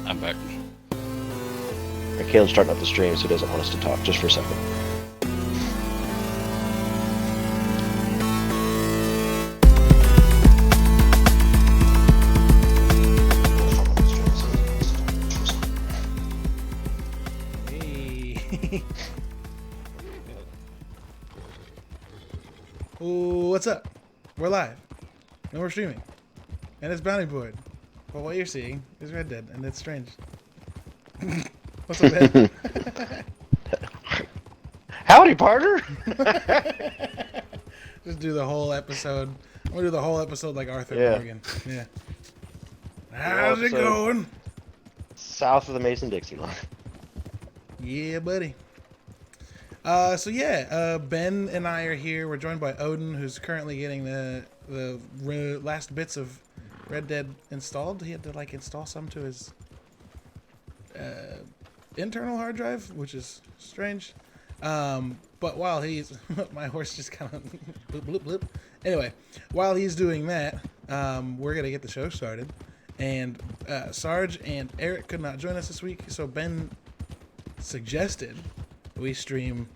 I'm back. And Caleb's starting up the stream, so he doesn't want us to talk just for a second. Hey. Ooh, what's up? We're live. And we're streaming. And it's Bounty Board. But what you're seeing is Red Dead, and it's strange. What's up, Ben? Howdy, partner! Just do the whole episode. I'm gonna do the whole episode like Arthur Morgan. Yeah. How's it going? South of the Mason-Dixie line. Yeah, buddy. So yeah, Ben and I are here. We're joined by Odin, who's currently getting the last bits of Red Dead installed. He had to like install some to his internal hard drive, which is strange. But while he's my horse just kind of bloop bloop bloop. Anyway, while he's doing that, we're gonna get the show started. And Sarge and Eric could not join us this week, so Ben suggested we stream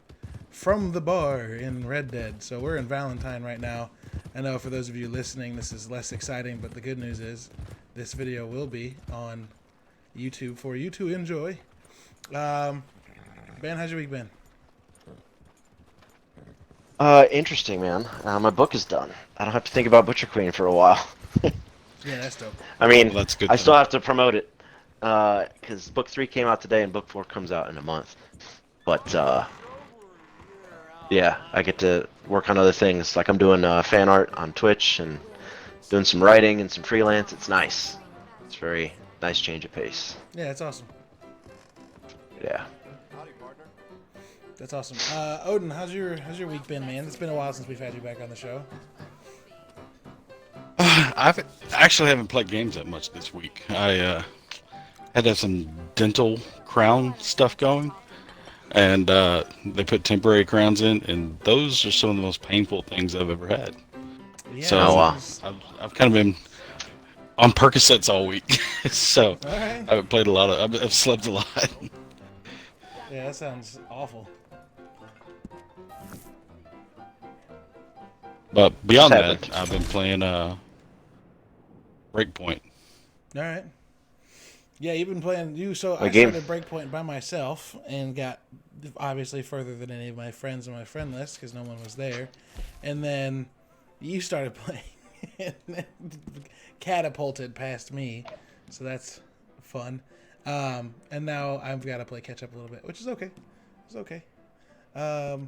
from the bar in Red Dead. So we're in Valentine right now. I know for those of you listening, this is less exciting, but the good news is this video will be on YouTube for you to enjoy. Ben, how's your week been? Interesting, man. My book is done. I don't have to think about Butcher Queen for a while. Yeah, that's dope. I mean, Well, that's good I still have to promote it, because book 3 came out today and book 4 comes out in a month. But, yeah, I get to work on other things. Like I'm doing fan art on Twitch and doing some writing and some freelance. It's nice. It's very nice change of pace. Yeah, that's awesome. Yeah. That's awesome. Odin, how's your week been, man? It's been a while since we've had you back on the show. I actually haven't played games that much this week. I had to have some dental crown stuff going, and they put temporary crowns in, and those are some of the most painful things I've ever had. Yeah, So I've kind of been on Percocets all week, so all right. I haven't played a lot of. I've slept a lot. Yeah, that sounds awful. But beyond What's that, happened? I've been playing Breakpoint. All right. Yeah, you've been playing. So I game. started Breakpoint by myself and got obviously further than any of my friends on my friend list because no one was there. And then you started playing and then catapulted past me. So that's fun. And now I've got to play catch up a little bit, which is okay. It's okay. What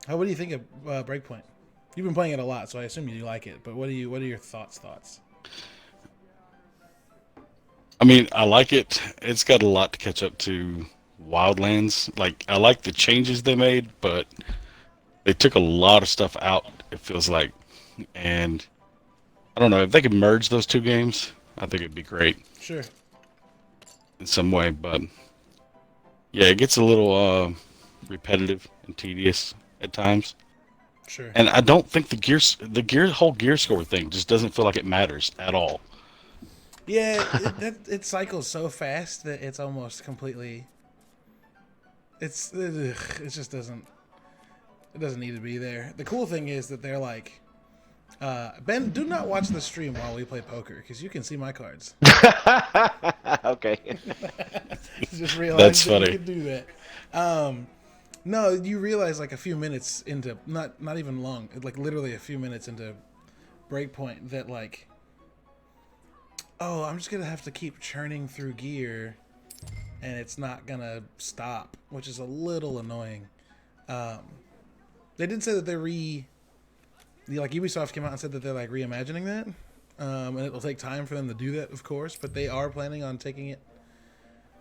do you think of Breakpoint? You've been playing it a lot, so I assume you like it. But what are your thoughts? I mean, I like it. It's got a lot to catch up to Wildlands. Like, I like the changes they made, but they took a lot of stuff out, it feels like. And I don't know, if they could merge those two games, I think it'd be great. Sure. In some way, but yeah, it gets a little repetitive and tedious at times. Sure. And I don't think the whole gear score thing just doesn't feel like it matters at all. Yeah, it cycles so fast that it's almost completely. It just doesn't. It doesn't need to be there. The cool thing is that they're like, Ben, do not watch the stream while we play poker because you can see my cards. Okay. Just realize That's that funny. you can do that. No, you realize like a few minutes into not even long, like literally a few minutes into Breakpoint that like, oh, I'm just gonna have to keep churning through gear, and it's not gonna stop, which is a little annoying. They did say that they're like Ubisoft came out and said that they're like reimagining that, and it will take time for them to do that, of course, but they are planning on taking it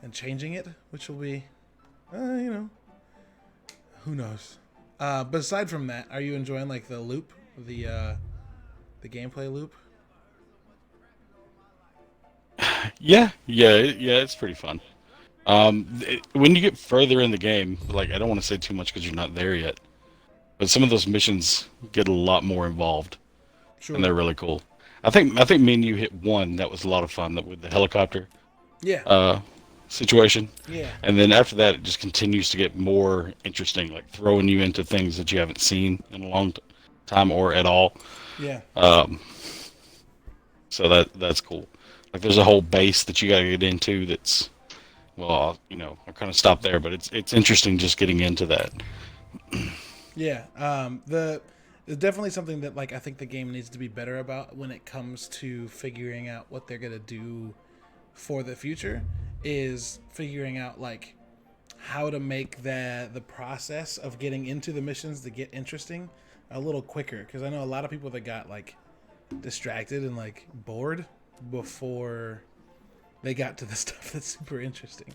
and changing it, which will be, who knows. But aside from that, are you enjoying like the loop, the gameplay loop? Yeah, it's pretty fun. When you get further in the game, like I don't want to say too much because you're not there yet, but some of those missions get a lot more involved, Sure. and they're really cool. I think me and you hit one that was a lot of fun, that with the helicopter, Yeah. Situation. Yeah. And then after that, it just continues to get more interesting, like throwing you into things that you haven't seen in a long time or at all. Yeah. Um, so that's cool. Like there's a whole base that you got to get into. That's well, I'll kind of stop there, but it's interesting just getting into that. Yeah. There's definitely something that like I think the game needs to be better about when it comes to figuring out what they're gonna do for the future is figuring out like how to make the process of getting into the missions to get interesting a little quicker, because I know a lot of people that got like distracted and like bored before they got to the stuff that's super interesting,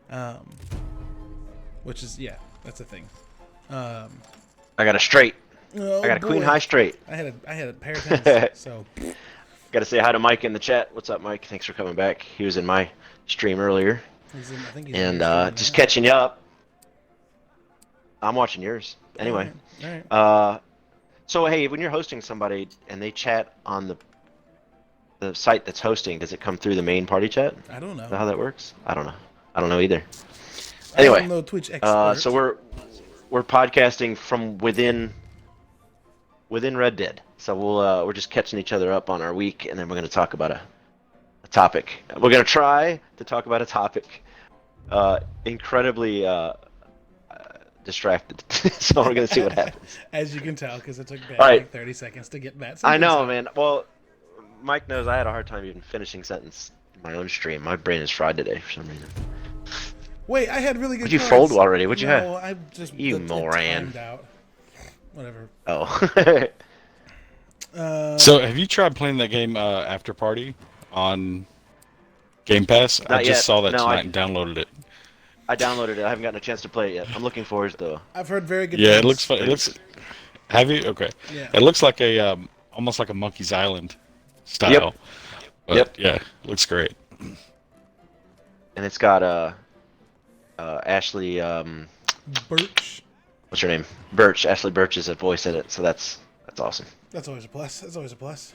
um, which is that's a thing. um, I got a straight. oh I got a queen boy, high straight. I had a pair of tens, so Got to say hi to Mike in the chat. What's up, Mike? Thanks for coming back. He was in my stream earlier. I think he's in And your stream just now. catching you up. I'm watching yours. Anyway. All right. So, hey, when you're hosting somebody and they chat on the site that's hosting, does it come through the main party chat? I don't know. Is that how that works? I don't know. I don't know either. I don't Anyway, know Twitch expert. so we're podcasting from within Red Dead. So we're just catching each other up on our week, and then we're going to talk about a topic. We're going to try to talk about a topic. Incredibly distracted, so we're going to see what happens. As you can tell, because it took Ben All right. like 30 seconds to get that. I know, out. man. Well, Mike knows I had a hard time even finishing sentence in my own stream. My brain is fried today for some reason. Wait, I had really good. What'd you cards. fold already? What'd you have? No, I just You moron. timed out. Whatever. Oh. So have you tried playing that game After Party on Game Pass? I Not just yet. saw that No, tonight and downloaded it. I downloaded it. I haven't gotten a chance to play it yet. I'm looking forward to it, I've heard very good. Yeah, things. it looks fun. It looks. Have you? Okay. Yeah. It looks like a almost like a Monkey's Island style. Yep. But, Yep. Yeah, it looks great. And it's got Ashley. Birch. What's her name? Birch. Ashley Birch is a voice in it, so that's awesome. That's always a plus. That's always a plus.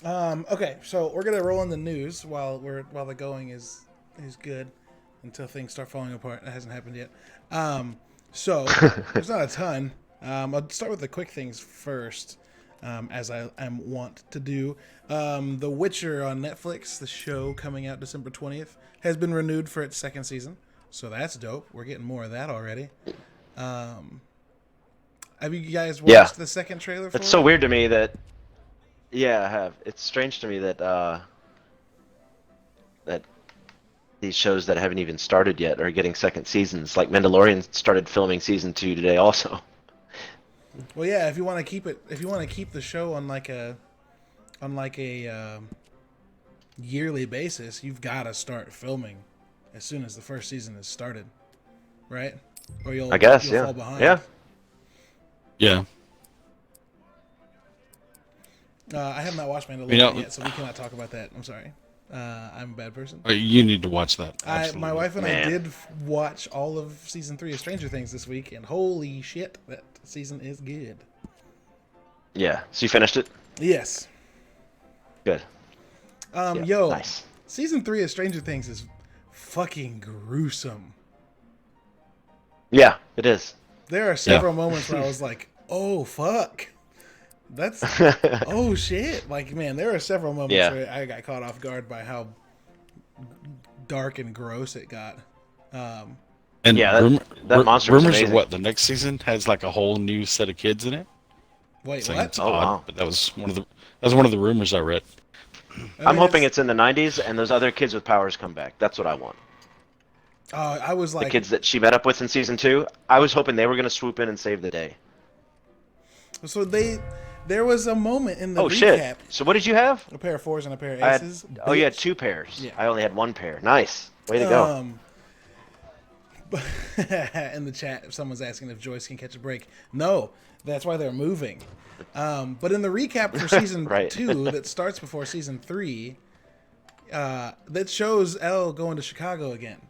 Okay, so we're gonna roll in the news while the going is good until things start falling apart. That hasn't happened yet. So there's not a ton. I'll start with the quick things first, as I'm wont to do. The Witcher on Netflix, the show coming out December 20th, has been renewed for its second season. So that's dope. We're getting more of that already. Have you guys watched the second trailer for It's it? so weird to me that. Yeah, I have. It's strange to me that that these shows that haven't even started yet are getting second seasons. Like Mandalorian started filming season 2 today, also. Well, yeah. If you want to keep the show on like a yearly basis, you've got to start filming as soon as the first season is started, right? Or you'll fall behind. Yeah. Yeah. I have not watched Mandalorian yet, so we cannot talk about that. I'm sorry. I'm a bad person. You need to watch that. My wife and I Man. did watch all of season 3 of Stranger Things this week, and holy shit, that season is good. Yeah. So you finished it? Yes. Good. Yo, Nice. season 3 of Stranger Things is fucking gruesome. Yeah, it is. There are several moments where I was like, "Oh fuck, that's oh shit!" Like, man, there are several moments where I got caught off guard by how dark and gross it got. And Yeah, that monster was rumors are amazing. what the next season has like a whole new set of kids in it. Wait, Saying what? it's Oh, odd, wow. but that was one of the rumors I read. I'm hoping it's in the 90s and those other kids with powers come back. That's what I want. I was The like, kids that she met up with in season 2, I was hoping they were going to swoop in and save the day. so there was a moment in the Oh, recap. shit. So what did you have? A pair of 4s and a pair of I had, aces. oh, you had Bitch. 2 pairs. Yeah. I only had 1 pair. Nice. Way to go. In the chat, if someone's asking if Joyce can catch a break, no, that's why they're moving. But in the recap for season Right. 2 that starts before season 3, that shows Elle going to Chicago again,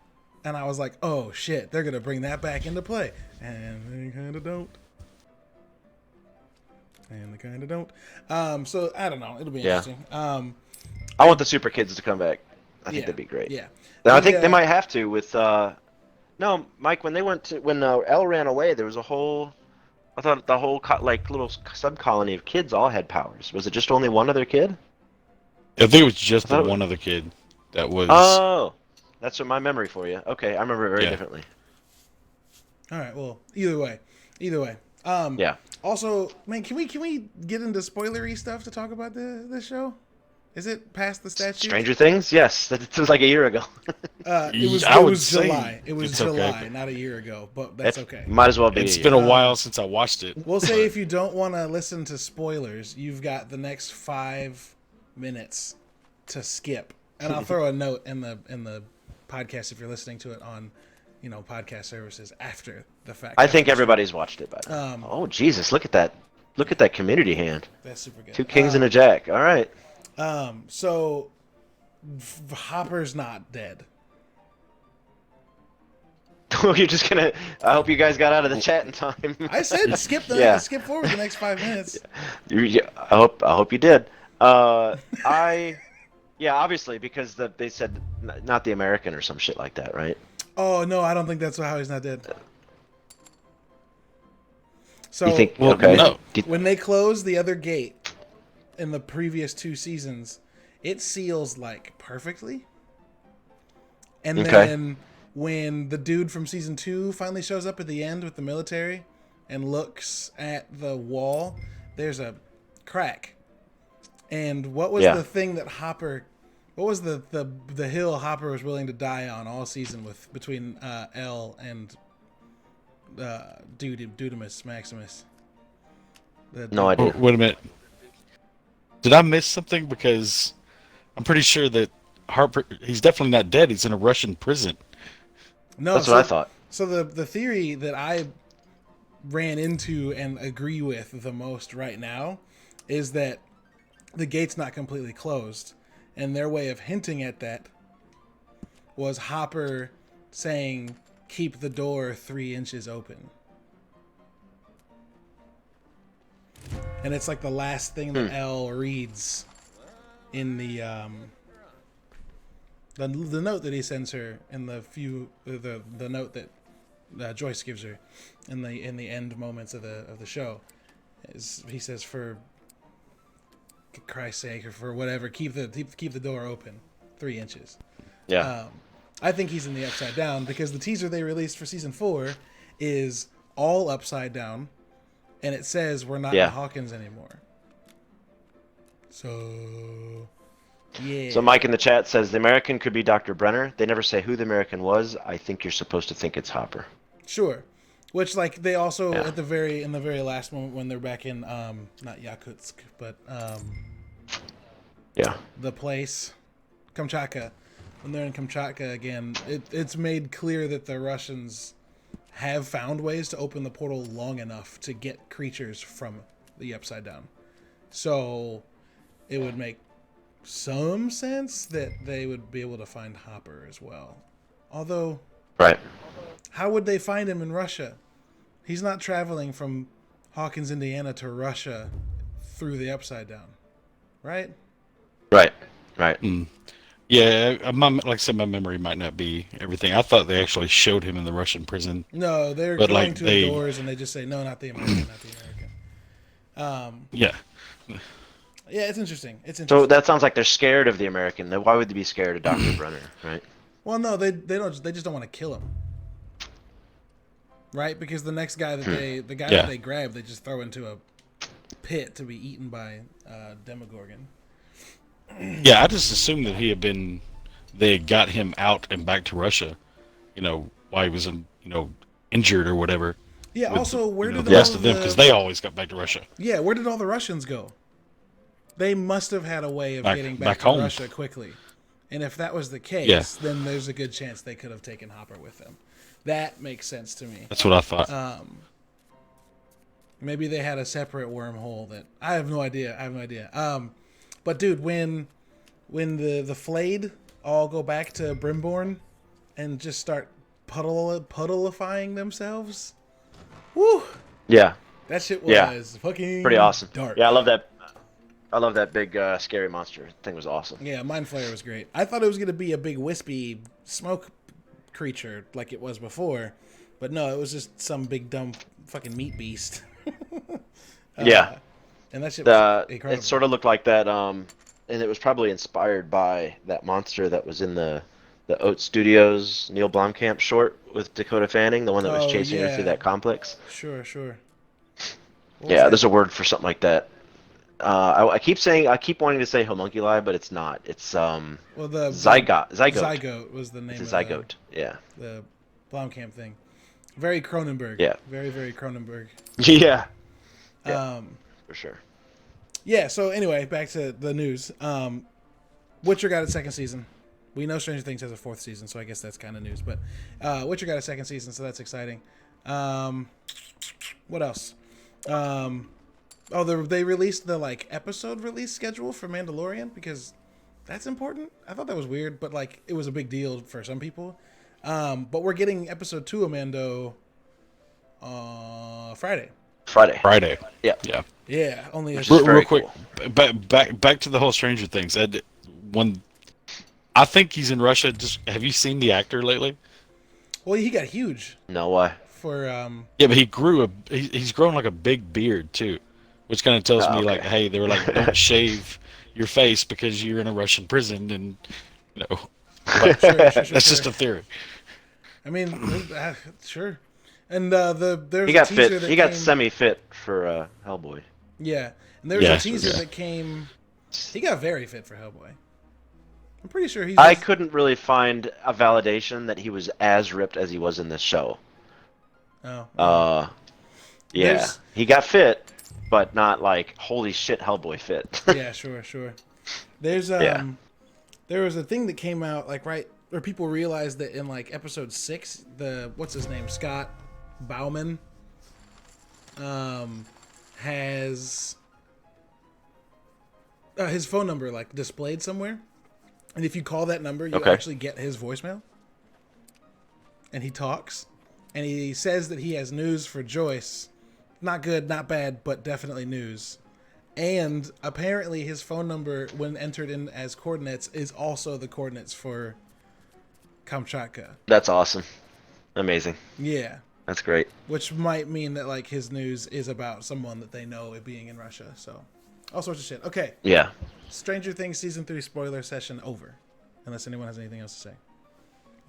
and I was like, oh shit, they're gonna bring that back into play, and they kind of don't. So I don't know. It'll be interesting. I want the super kids to come back. I think that'd be great. Yeah. Now, I think they might have to with no, Mike. When Elle ran away, there was a whole. I thought the whole like little sub colony of kids all had powers. Was it just only one other kid? I think it was just the one other kid that was. Oh, that's what my memory for you. Okay, I remember it very differently. All right. Well, either way. Yeah. Also, man, can we get into spoilery stuff to talk about this show? Is it past the statute? Stranger Things? Yes, it was like a year ago. It was July. It was July, okay. not a year ago, but that's okay. Might as well be. It's been a while since I watched it. We'll say if you don't want to listen to spoilers, you've got the next 5 minutes to skip, and I'll throw a note in the podcast if you're listening to it on, podcast services after the fact. I think everybody's watched it by now. Oh Jesus! Look at that! Look at that community hand. That's super good. 2 kings and a jack. All right. So Hopper's not dead. You're just gonna. I hope you guys got out of the chat in time. I said skip skip forward the next 5 minutes. I hope you did. Obviously because they said not the American or some shit like that, right? Oh no, I don't think that's how he's not dead. So you think, okay. No. When they close the other gate in the previous 2 seasons, it seals like perfectly. And then when the dude from season 2 finally shows up at the end with the military and looks at the wall, there's a crack. And what was the thing that Hopper? What was the hill Hopper was willing to die on all season between Elle and Dudimus Maximus? No idea. Oh, wait a minute. Did I miss something? Because I'm pretty sure that Harper, he's definitely not dead. He's in a Russian prison. No, that's what I thought. So the theory that I ran into and agree with the most right now is that the gate's not completely closed, and their way of hinting at that was Hopper saying, "Keep the door 3 inches open." And it's like the last thing that Elle reads in the note that he sends her in the note that Joyce gives her in the end moments of the show. He says, "For Christ's sake," or for whatever, keep the door open 3 inches. Yeah. I think he's in the Upside Down because the teaser they released for season 4 is all upside down. And it says we're not in Hawkins anymore. So, yeah. So Mike in the chat says the American could be Dr. Brenner. They never say who the American was. I think you're supposed to think it's Hopper. Sure. Which, like, they also in the very last moment when they're back in not Yakutsk, but the place Kamchatka. When they're in Kamchatka again, it's made clear that the Russians have found ways to open the portal long enough to get creatures from the Upside Down. So it would make some sense that they would be able to find Hopper as well. Although, how would they find him in Russia? He's not traveling from Hawkins, Indiana to Russia through the Upside Down, right? Right. Yeah, like I said, my memory might not be everything. I thought they actually showed him in the Russian prison. No, they're going to the doors and they just say, "No, not the American, not the American." Yeah, it's interesting. So that sounds like they're scared of the American. Then why would they be scared of Dr. Brenner, right? Well, no, they don't. They just don't want to kill him, right? Because the next guy that that they grab, they just throw into a pit to be eaten by Demogorgon. Yeah, I just assumed that they had got him out and back to Russia, while he was, injured or whatever. Yeah. Also, where did the rest of them? Because they always got back to Russia. Yeah, where did all the Russians go? They must have had a way of getting back to home. Russia quickly. And if that was the case, then there's a good chance they could have taken Hopper with them. That makes sense to me. That's what I thought. Maybe they had a separate wormhole that I have no idea. But dude, when the flayed all go back to Brimborn and just start puddleifying themselves, woo! Yeah. That shit was fucking pretty awesome. dark. Yeah, I love that. I love that big scary monster. Thing was awesome. Yeah, Mind Flayer was great. I thought it was going to be a big wispy smoke creature like it was before, but no, it was just some big dumb fucking meat beast. Yeah. And that shit was incredible. It sort of looked like that, and it was probably inspired by that monster that was in the Oat Studios Neil Blomkamp short with Dakota Fanning, the one that was chasing her through that complex. Sure. Yeah, there's a word for something like that. I keep wanting to say homunculi, but it's not. It's the zygote. Zygote was the name. It's a zygote. The Blomkamp thing. Very Cronenberg. Yeah. Very, very Cronenberg. Yeah. For sure. Yeah. So anyway, back to the news. Witcher got its second season. We know Stranger Things has a fourth season, so I guess that's kind of news. But Witcher got a second season, so that's exciting. What else? They released the episode release schedule for Mandalorian because that's important. I thought that was weird, but it was a big deal for some people. But we're getting episode 2 of Mando Friday. Friday. Yeah. Yeah. Only real quick. Cool. Back to the whole Stranger Things. When I think he's in Russia. Have you seen the actor lately? Well, he got huge. No, why? For Yeah, but he's grown like a big beard too, which kind of tells me hey, they were like, don't shave your face because you're in a Russian prison, and Sure, that's just a theory. I mean, sure. And there's he got a teaser fit. that He got came... semi-fit for Hellboy. Yeah, and there was a teaser that came. He got very fit for Hellboy. I'm pretty sure he's. I couldn't really find a validation that he was as ripped as he was in this show. Oh. Yeah, he got fit, but not like holy shit Hellboy fit. Yeah, sure. There's there was a thing that came out right where people realized that in episode 6, what's his name, Scott Bauman, has his phone number displayed somewhere, and if you call that number, you actually get his voicemail, and he talks. And he says that he has news for Joyce. Not good, not bad, but definitely news. And apparently his phone number, when entered in as coordinates, is also the coordinates for Kamchatka. That's awesome. Amazing. Yeah. That's great. Which might mean that his news is about someone that they know it being in Russia. So all sorts of shit. Okay. Yeah. Stranger Things Season 3 spoiler session over. Unless anyone has anything else to say.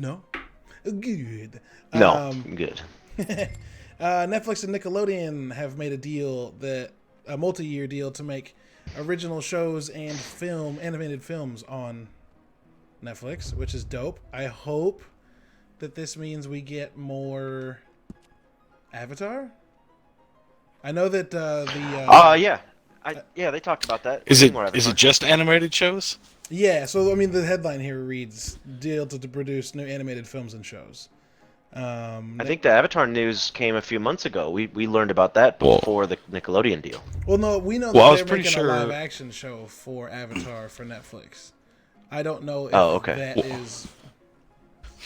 No? Good. No, good. Netflix and Nickelodeon have made a multi-year deal to make original shows and animated films on Netflix, which is dope. I hope that this means we get more Avatar. I know that they talked about that. Is it just animated shows? Yeah, so the headline here reads deal to produce new animated films and shows. I think the Avatar news came a few months ago. We learned about that before the Nickelodeon deal. Well, no, we know that they're making a live action show for Avatar for Netflix. I don't know if that is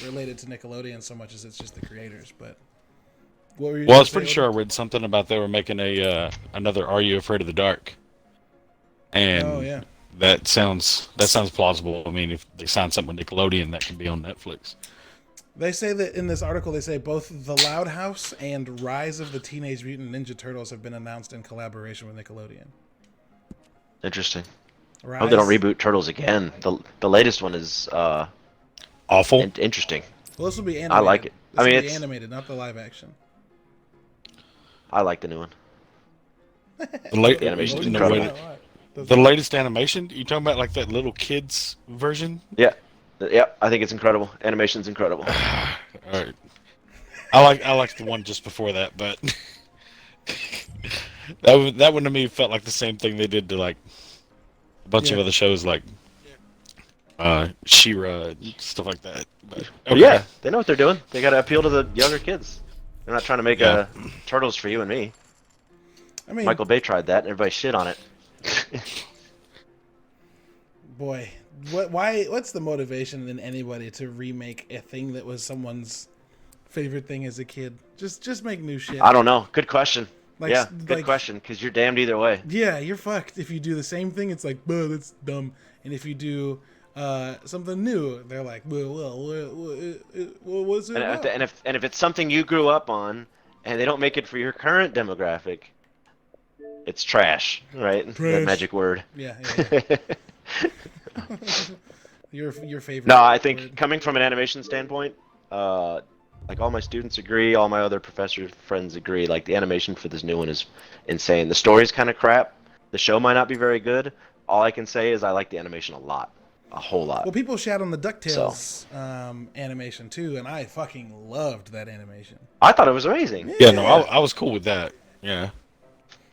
related to Nickelodeon so much as it's just the creators. But what were you? Well, I was pretty sure I read something about they were making another Are You Afraid of the Dark? And that sounds plausible. I mean, if they sign something with Nickelodeon, that can be on Netflix. They say that in this article, they say both The Loud House and Rise of the Teenage Mutant Ninja Turtles have been announced in collaboration with Nickelodeon. Interesting. I hope they don't reboot Turtles again. The latest one is awful. Interesting. Well, this will be animated. I like it. It's animated, not the live action. I like the new one. The animation is incredible. The latest animation? You talking about that little kids version? Yeah. Yep, I think it's incredible. Animation's incredible. All right. I like the one just before that, but that one to me felt like the same thing they did to a bunch of other shows like She-Ra and stuff like that. But, yeah, they know what they're doing. They got to appeal to the younger kids. They're not trying to make Turtles for you and me. Michael Bay tried that, and everybody shit on it. Boy. What's the motivation in anybody to remake a thing that was someone's favorite thing as a kid? Just make new shit. I don't know. Good question. Like, Yeah, good question, because you're damned either way. Yeah, you're fucked. If you do the same thing, it's like, that's dumb. And if you do something new, they're like, what's it And about? if it's something you grew up on, and they don't make it for your current demographic, it's trash, right? That Trash. magic word. Yeah. Your favorite No, I think word. coming from an animation standpoint, like all my students agree, all my other professor friends agree, like the animation for this new one is insane. The story's kind of crap. The show might not be very good. All I can say is I like the animation a lot, a whole lot. Well, people shout on the So DuckTales animation too, and I fucking loved that animation. I thought it was amazing. Yeah, no, Yeah. I was cool with that. Yeah.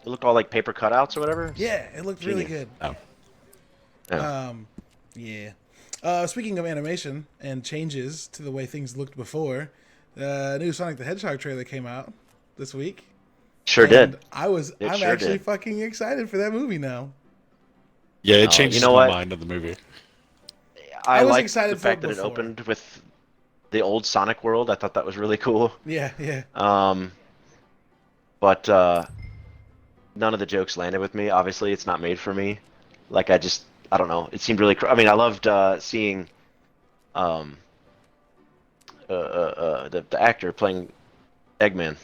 It looked all like paper cutouts or whatever. Yeah, it looked really Genius. good. Oh. Yeah. Yeah. Speaking of animation and changes to the way things looked before, the new Sonic the Hedgehog trailer came out this week. Sure And did. I'm sure actually did. fucking excited for that movie now. Yeah, it Oh, changes you know my what? mind of the movie. I was liked excited the for it fact that it before. opened with the old Sonic world. I thought that was really cool. Yeah. But none of the jokes landed with me. Obviously, it's not made for me. Like I don't know. It seemed really. I mean, I loved seeing um, the actor playing Eggman,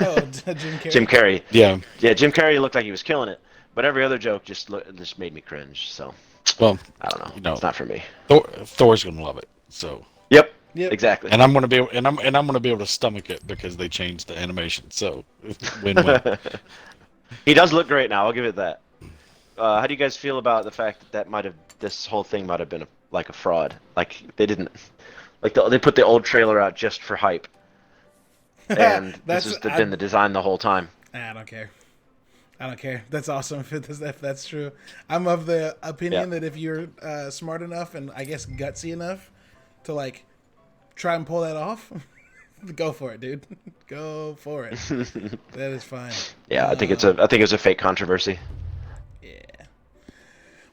Oh, Jim Carrey. Jim Carrey. Yeah. Yeah, Jim Carrey looked like he was killing it. But every other joke just made me cringe. So Well, I don't know. you know, It's not for me. Thor's gonna love it. So, Yep. Yep. Exactly. and I'm gonna be able, and I'm gonna be able to stomach it because they changed the animation. So, win-win. He does look great now. I'll give it that. How do you guys feel about the fact that this whole thing might have been like a fraud? Like they didn't, like they put the old trailer out just for hype, and this has been the design the whole time. I don't care. That's awesome if that's true. I'm of the opinion that if you're smart enough and I guess gutsy enough to like try and pull that off, go for it, dude. Go for it. That is fine. Yeah, I think it's a fake controversy. Yeah.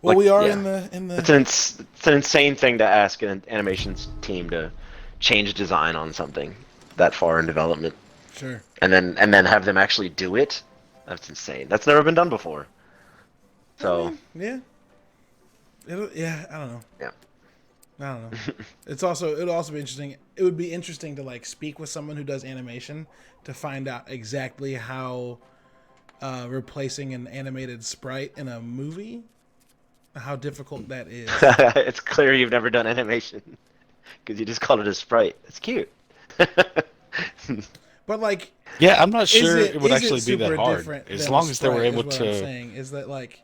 Well, Like, we are yeah. in the. It's an insane thing to ask an animations team to change design on something that far in development, Sure. and then have them actually do it. That's insane. That's never been done before. So I mean, yeah. I don't know. yeah. I don't know. It'll also be interesting. It would be interesting to like speak with someone who does animation to find out exactly how replacing an animated sprite in a movie, how difficult that is. It's clear you've never done animation because you just called it a sprite. It's cute. But like, Yeah, I'm not sure it would is actually be that super hard. different As than long a as they were sprite, able is what I'm to. saying is that like,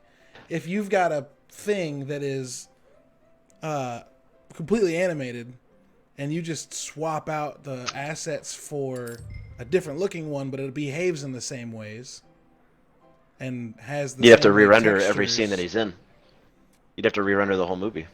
if you've got a thing that is completely animated, and you just swap out the assets for a different looking one, but it behaves in the same ways, and has the You'd have to same, like, re-render every scene that textures. he's in. You'd have to re-render the whole movie.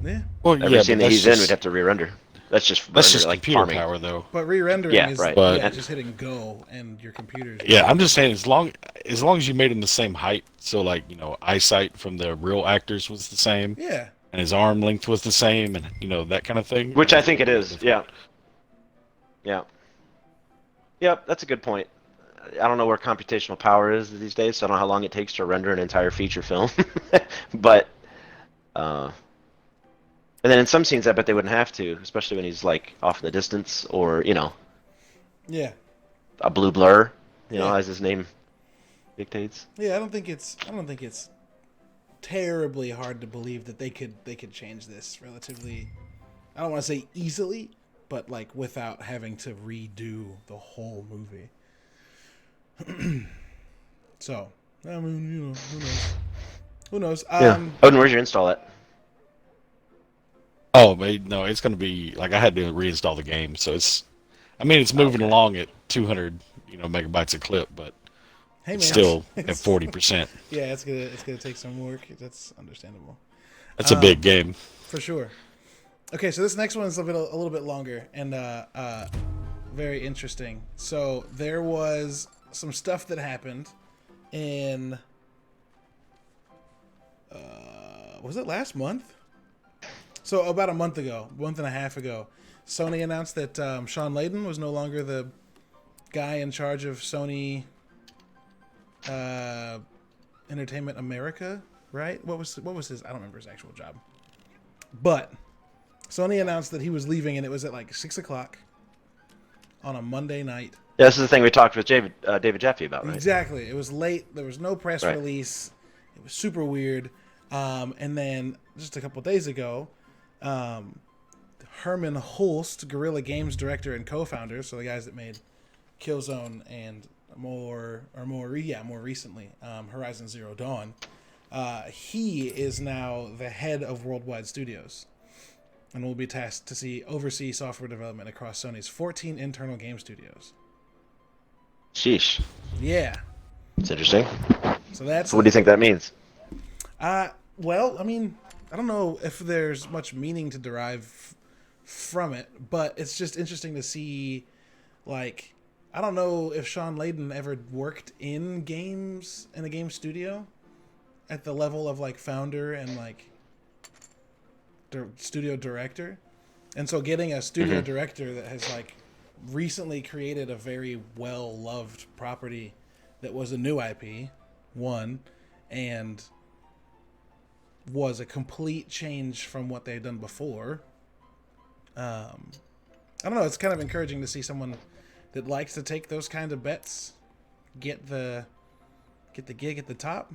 Yeah, Well, Every yeah, scene but that that's he's in, just we'd have to re-render. That's just that's render, just like computer farming. power, though. but re-rendering Yeah, is right. But- just hitting go and your computer's Yeah, I'm just saying, as long as you made him the same height, so like eyesight from the real actors was the same, yeah. and his arm length was the same, and that kind of thing. Which I think it is. Yeah. Yeah. Yep, that's a good point. I don't know where computational power is these days, so I don't know how long it takes to render an entire feature film. But, and then in some scenes, I bet they wouldn't have to, especially when he's like off in the distance, or Yeah. a blue blur, Yeah. as his name dictates. Yeah, I don't think it's terribly hard to believe that they could change this relatively. I don't want to say easily, but like without having to redo the whole movie. So, I mean, who knows? Who knows? Odin, where's your install at? Oh, but no, it's going to be like I had to reinstall the game, so it's moving along at 200 megabytes a clip, but Hey, man, it's still at it's- 40%. Yeah, it's gonna take some work. That's understandable. That's a big game. For sure. Okay, so this next one is a little bit longer and very interesting. So there was some stuff that happened in was it last month? So about a month and a half ago, Sony announced that Sean Layden was no longer the guy in charge of Sony uh, Entertainment America, right? What was his? I don't remember his actual job. But Sony announced that he was leaving, and it was at like 6 o'clock on a Monday night. Yeah, this is the thing we talked with David Jaffe about, right? Exactly. It was late. There was no press Right. release. It was super weird. And then just a couple days ago, Herman Hulst, Guerilla Games director and co-founder, so the guys that made Killzone and more recently, Horizon Zero Dawn, he is now the head of Worldwide Studios, and will be tasked to oversee software development across Sony's 14 internal game studios. Sheesh. Yeah. It's interesting. So that's. So what do you think that means? Well, I mean, I don't know if there's much meaning to derive from it, but it's just interesting to see, like, I don't know if Sean Layden ever worked in games, in a game studio, at the level of, like, founder and, like, studio director. And so getting a studio director that has, like, recently created a very well-loved property that was a new IP, one, and was a complete change from what they'd done before. I don't know. It's kind of encouraging to see someone that likes to take those kind of bets get the gig at the top.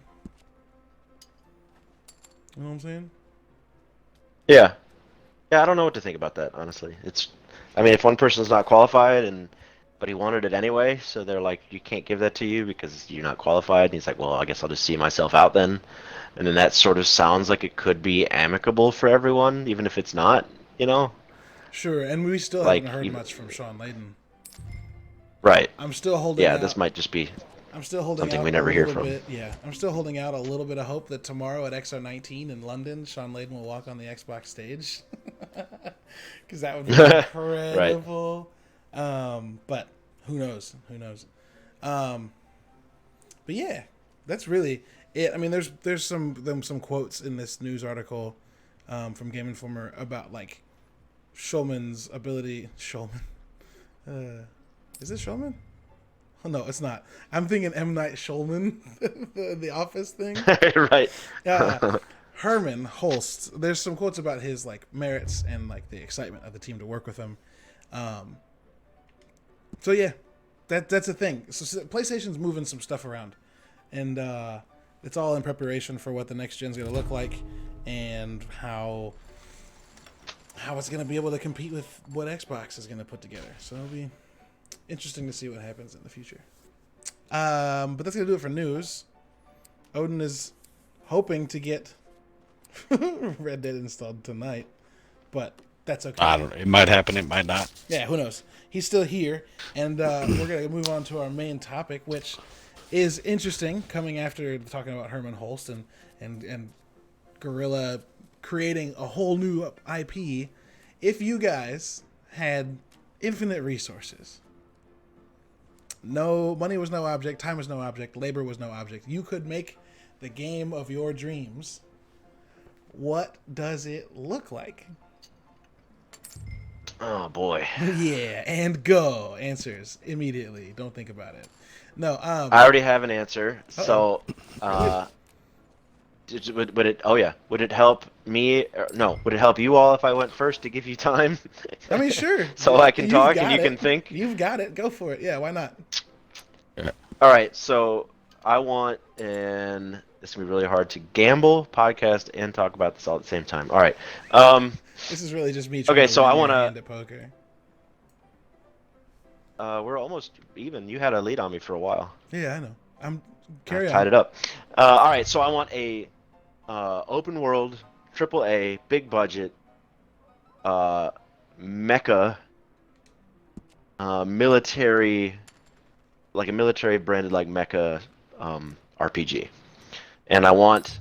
You know what I'm saying? Yeah. Yeah, I don't know what to think about that, honestly. I mean, if one person's not qualified but he wanted it anyway, so they're like, you can't give that to you because you're not qualified. And he's like, well, I guess I'll just see myself out then. And then that sort of sounds like it could be amicable for everyone, even if it's not, you know? Sure, and we still Like, haven't heard much from Sean Layden. Right. I'm still holding Yeah, out. this might just be I'm still holding something out we never hear a little from. bit. Yeah, I'm still holding out a little bit of hope that tomorrow at XO19 in London, Sean Layden will walk on the Xbox stage, because that would be incredible. But who knows? Who knows? But yeah, that's really it. I mean, there's some quotes in this news article from Game Informer about, like, Schulman's ability. Schulman, is it Schulman? Oh, no, it's not. I'm thinking M. Night Shyamalan, the Office thing. Right. Herman Hulst. There's some quotes about his, like, merits and, like, the excitement of the team to work with him. So yeah, that's a thing. So PlayStation's moving some stuff around, and it's all in preparation for what the next gen's going to look like, and how it's going to be able to compete with what Xbox is going to put together. So it'll be interesting to see what happens in the future. But that's going to do it for news. Odin is hoping to get Red Dead installed tonight, but that's okay. I don't know. It might happen. It might not. Yeah, who knows? He's still here, and we're going to move on to our main topic, which is interesting, coming after talking about Herman Hulst and Guerilla creating a whole new IP. If you guys had infinite resources, no money was no object, time was no object, labor was no object, you could make the game of your dreams, what does it look like? Oh, boy. Yeah, and go. Answers immediately. Don't think about it. No, I already have an answer. So, would it? Oh yeah. Would it help me? No. Would it help you all if I went first to give you time? I mean, sure. So I can You've talk got and you it. can think. You've got it. Go for it. Yeah, why not? All right. So I want, and this is gonna be really hard to gamble, podcast, and talk about this all at the same time. All right. This is really just me trying Okay, to so win I your wanna- hand at poker. We're almost even. You had a lead on me for a while. Yeah, I know. I'm I carry tied on. it up. All right. So I want a open world, AAA, big budget, mecha, military, like a military branded like mecha RPG, and I want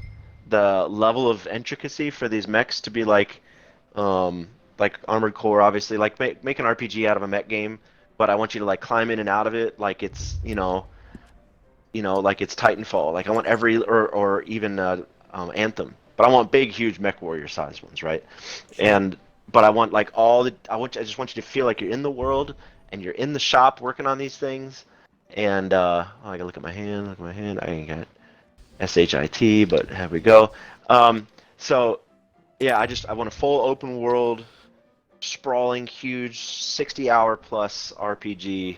the level of intricacy for these mechs to be like Armored Core, obviously, like make an RPG out of a mech game, but I want you to like climb in and out of it like it's like it's Titanfall. Like I want every or even Anthem, but I want big, huge mech warrior size ones, right? But I want I just want you to feel like you're in the world and you're in the shop working on these things, And I gotta look at my hand. Look at my hand. I ain't got SHIT, but here we go. So yeah, I want a full open world, sprawling, huge, 60-hour plus RPG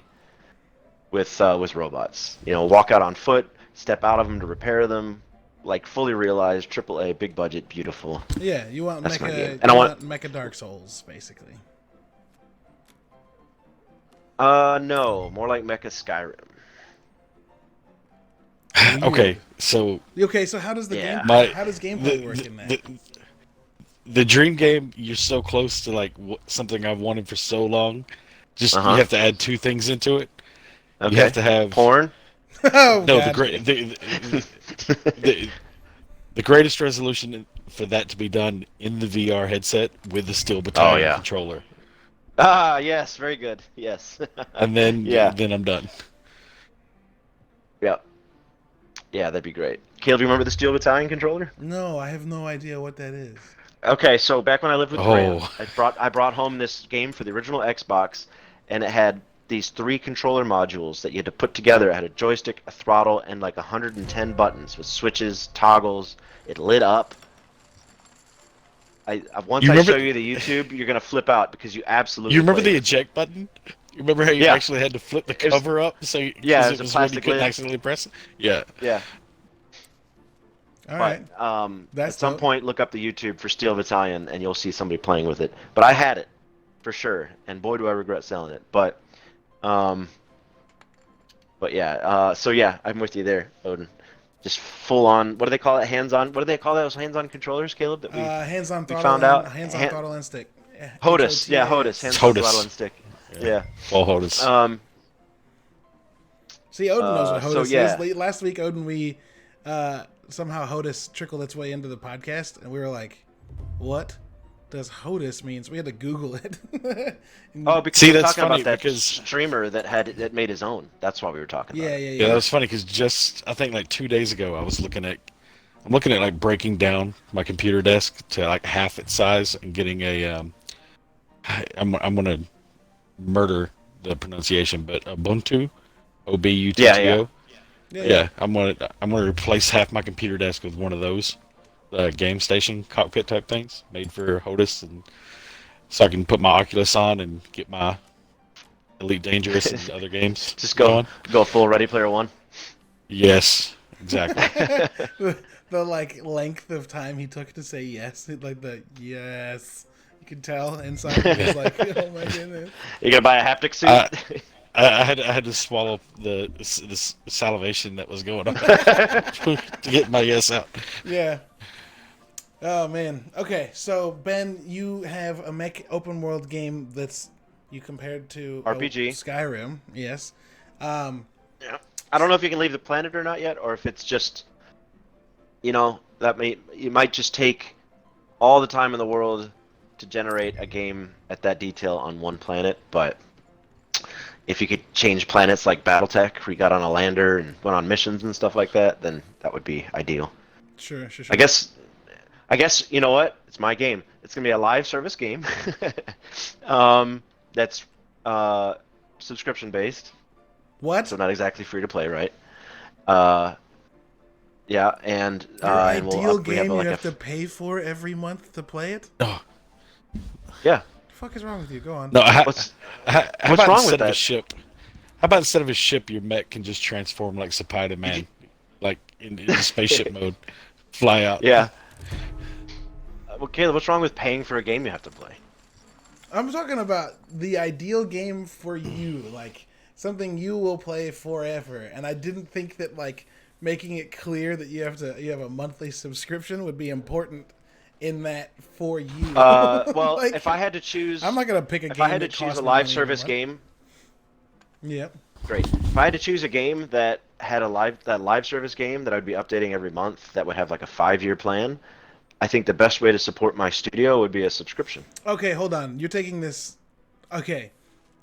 with robots. You know, walk out on foot, step out of them to repair them, like fully realized, AAA, big budget, beautiful. Yeah, you want That's my game. Mecha, And I you want- want Mecha Dark Souls, basically. No, more like Mecha Skyrim. Okay, so Okay, so how does the Yeah. game how does gameplay the, work in that? the dream game, you're so close to like something I've wanted for so long. Just Uh-huh. you have to add two things into it. Okay. You have to have Porn. Oh, no God. the greatest resolution for that to be done in the VR headset with the Steel Battalion yeah. controller, Ah, yes, very good. Yes. and then Yeah. then I'm done. Yeah. Yeah, that'd be great. Caleb, you remember the Steel Battalion controller? No, I have no idea what that is. Okay, so back when I lived with Oh. Graham, I brought home this game for the original Xbox, and it had these 3 controller modules that you had to put together. It had a joystick, a throttle, and like 110 buttons with switches, toggles. It lit up. Once You I remember- show you the YouTube, you're gonna flip out because you absolutely. You remember played the it. eject button? You remember how you Yeah. actually had to flip the It was- cover up so Yeah, 'cause it was a when you plastic couldn't lid. accidentally press it? Yeah. Yeah. All right. But at That's some dope. point, look up the YouTube for Steel Battalion, and you'll see somebody playing with it. But I had it for sure, and boy, do I regret selling it. But yeah. So yeah, I'm with you there, Odin. Just full on. What do they call it? Hands on. What do they call those hands-on controllers, Caleb? That we Hands-on throttle found and out- hands-on throttle and stick. HOTUS. Yeah, HOTUS. HOTUS. Hands HOTUS. on throttle and stick. Yeah. Full HOTUS. See, Odin knows what so HOTUS yeah. is. Last week, Odin, we somehow HOTUS trickled its way into the podcast, and we were like, "What does HOTUS mean?" So we had to Google it. And- Oh, because See, we're that's talking funny about that because- streamer that made his own. That's why we were talking about yeah, it. yeah, Yeah, yeah. that was funny because just I think like 2 days ago I'm looking at like breaking down my computer desk to like half its size and getting a I'm gonna murder the pronunciation, but Ubuntu, OBUTTO. Yeah. Yeah, I'm gonna replace half my computer desk with one of those game station cockpit type things made for HOTUS, and so I can put my Oculus on and get my Elite Dangerous and other games. Just going. go full Ready Player One. Yes, exactly. the like length of time he took to say yes, like the yes, you could tell inside. He was like, "Oh my goodness." You gonna buy a haptic suit? I had to swallow the salivation that was going on to get my yes out. Yeah. Oh man. Okay, so Ben, you have a mech open world game that's you compared to RPG. Skyrim. Yes. Yeah. I don't know if you can leave the planet or not yet, or if it's just, you might just take all the time in the world to generate a game at that detail on one planet. But if you could change planets like BattleTech, where you got on a lander and went on missions and stuff like that, then that would be ideal. Sure. I guess you know what? It's my game. It's gonna be a live service game. That's subscription based. What? So not exactly free to play, right? Yeah, and Your and we'll ideal we have game you like have to pay for every month to play it? Oh, yeah. The fuck is wrong with you? Go on. no, how What's about wrong with instead of a that? ship? How about instead of a ship, your mech can just transform like Spider-Man, like in spaceship mode, fly out? Yeah. Well, Caleb, what's wrong with paying for a game you have to play? I'm talking about the ideal game for you, like something you will play forever. And I didn't think that like making it clear that you have a monthly subscription would be important in that for you. Well, Like, if I had to choose, I'm not gonna pick a if game. I had to that choose costs a me live money service every month. game, Yep. great. If I had to choose a game that had that live service game that I'd be updating every month, that would have like a 5-year plan, I think the best way to support my studio would be a subscription. Okay, hold on. You're taking this. Okay,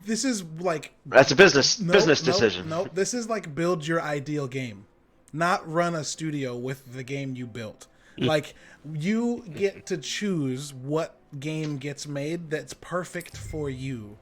this is like That's a business Nope, decision. Nope. This is like build your ideal game, not run a studio with the game you built. Like you get to choose what game gets made that's perfect for you.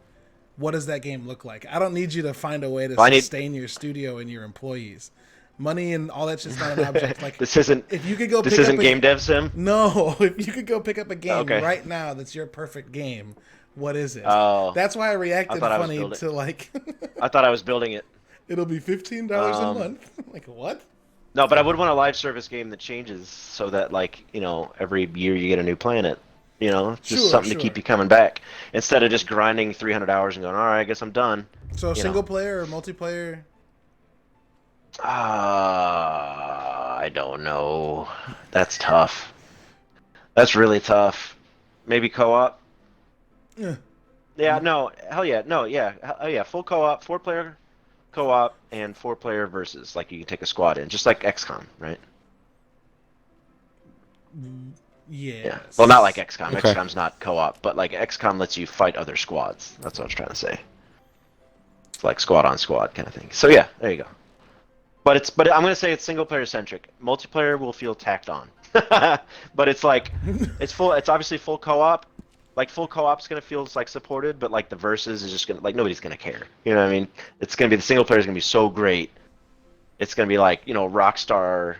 what does that game look like? I don't need you to find a way to Well, sustain your studio and your employees. Money and all that shit's not an object. Like this isn't if you could go this pick isn't up game dev sim. No, if you could go pick up a game Okay. right now that's your perfect game, what is it? Oh, That's why I reacted thought I was funny building- to like I thought I was building it. it'll be $15 a month. Like what? No, but I would want a live service game that changes so that like every year you get a new planet. Just Sure, something sure. to keep you coming back instead of just grinding 300 hours and going, all right, I guess I'm done. So single player or multiplayer? I don't know. That's tough. That's really tough. Maybe co-op? Yeah. Yeah, no. Hell yeah. No, yeah. Oh yeah, full co-op, 4-player co-op and 4-player versus. Like you can take a squad in, just like XCOM, right? Yes. Yeah. Well, not like XCOM. Okay. XCOM's not co-op, but like XCOM lets you fight other squads. That's what I was trying to say. It's like squad on squad kind of thing. So yeah, there you go. But I'm gonna say it's single player centric. Multiplayer will feel tacked on. But it's like it's obviously full co-op. Like full co-op's gonna feel like supported, but like the versus is just gonna like nobody's gonna care. You know what I mean? It's gonna be the single player is gonna be so great. It's gonna be like Rockstar.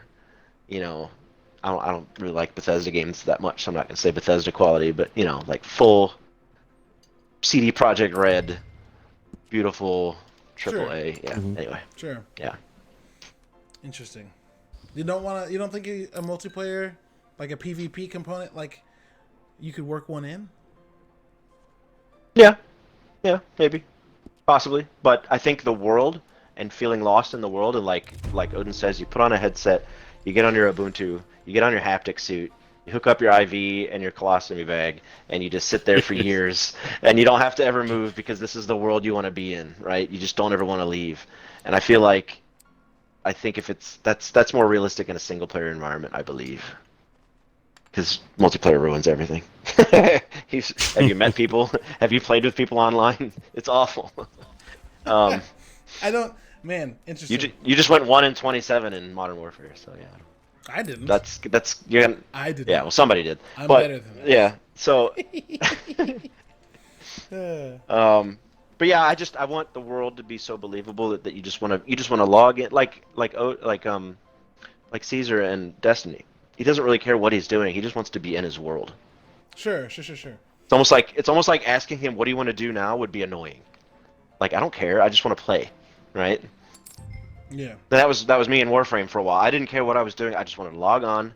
I don't really like Bethesda games that much, so I'm not gonna say Bethesda quality, but like full CD Projekt Red, beautiful AAA. Yeah. Anyway. Sure. Yeah. Interesting. You don't think a multiplayer, like a PvP component, like you could work one in? Yeah, maybe, possibly. But I think the world and feeling lost in the world, and like Odin says, you put on a headset, you get on your Ubuntu, you get on your haptic suit, you hook up your IV and your colostomy bag, and you just sit there for years, and you don't have to ever move because this is the world you want to be in, right? You just don't ever want to leave. And I feel like, I think if that's more realistic in a single player environment, I believe. Because multiplayer ruins everything. Have you met people? Have you played with people online? It's awful. I don't. Man, interesting. You just went 1 in 27 in Modern Warfare, so yeah. I didn't. That's you're gonna, I didn't. yeah. Well, somebody did. I'm but, better than that. Yeah. So. But yeah, I want the world to be so believable that you just want to log in like Caesar and Destiny. He doesn't really care what he's doing. He just wants to be in his world. Sure. It's almost like asking him what do you want to do now would be annoying. Like I don't care. I just want to play, right? Yeah. That was me in Warframe for a while. I didn't care what I was doing. I just wanted to log on,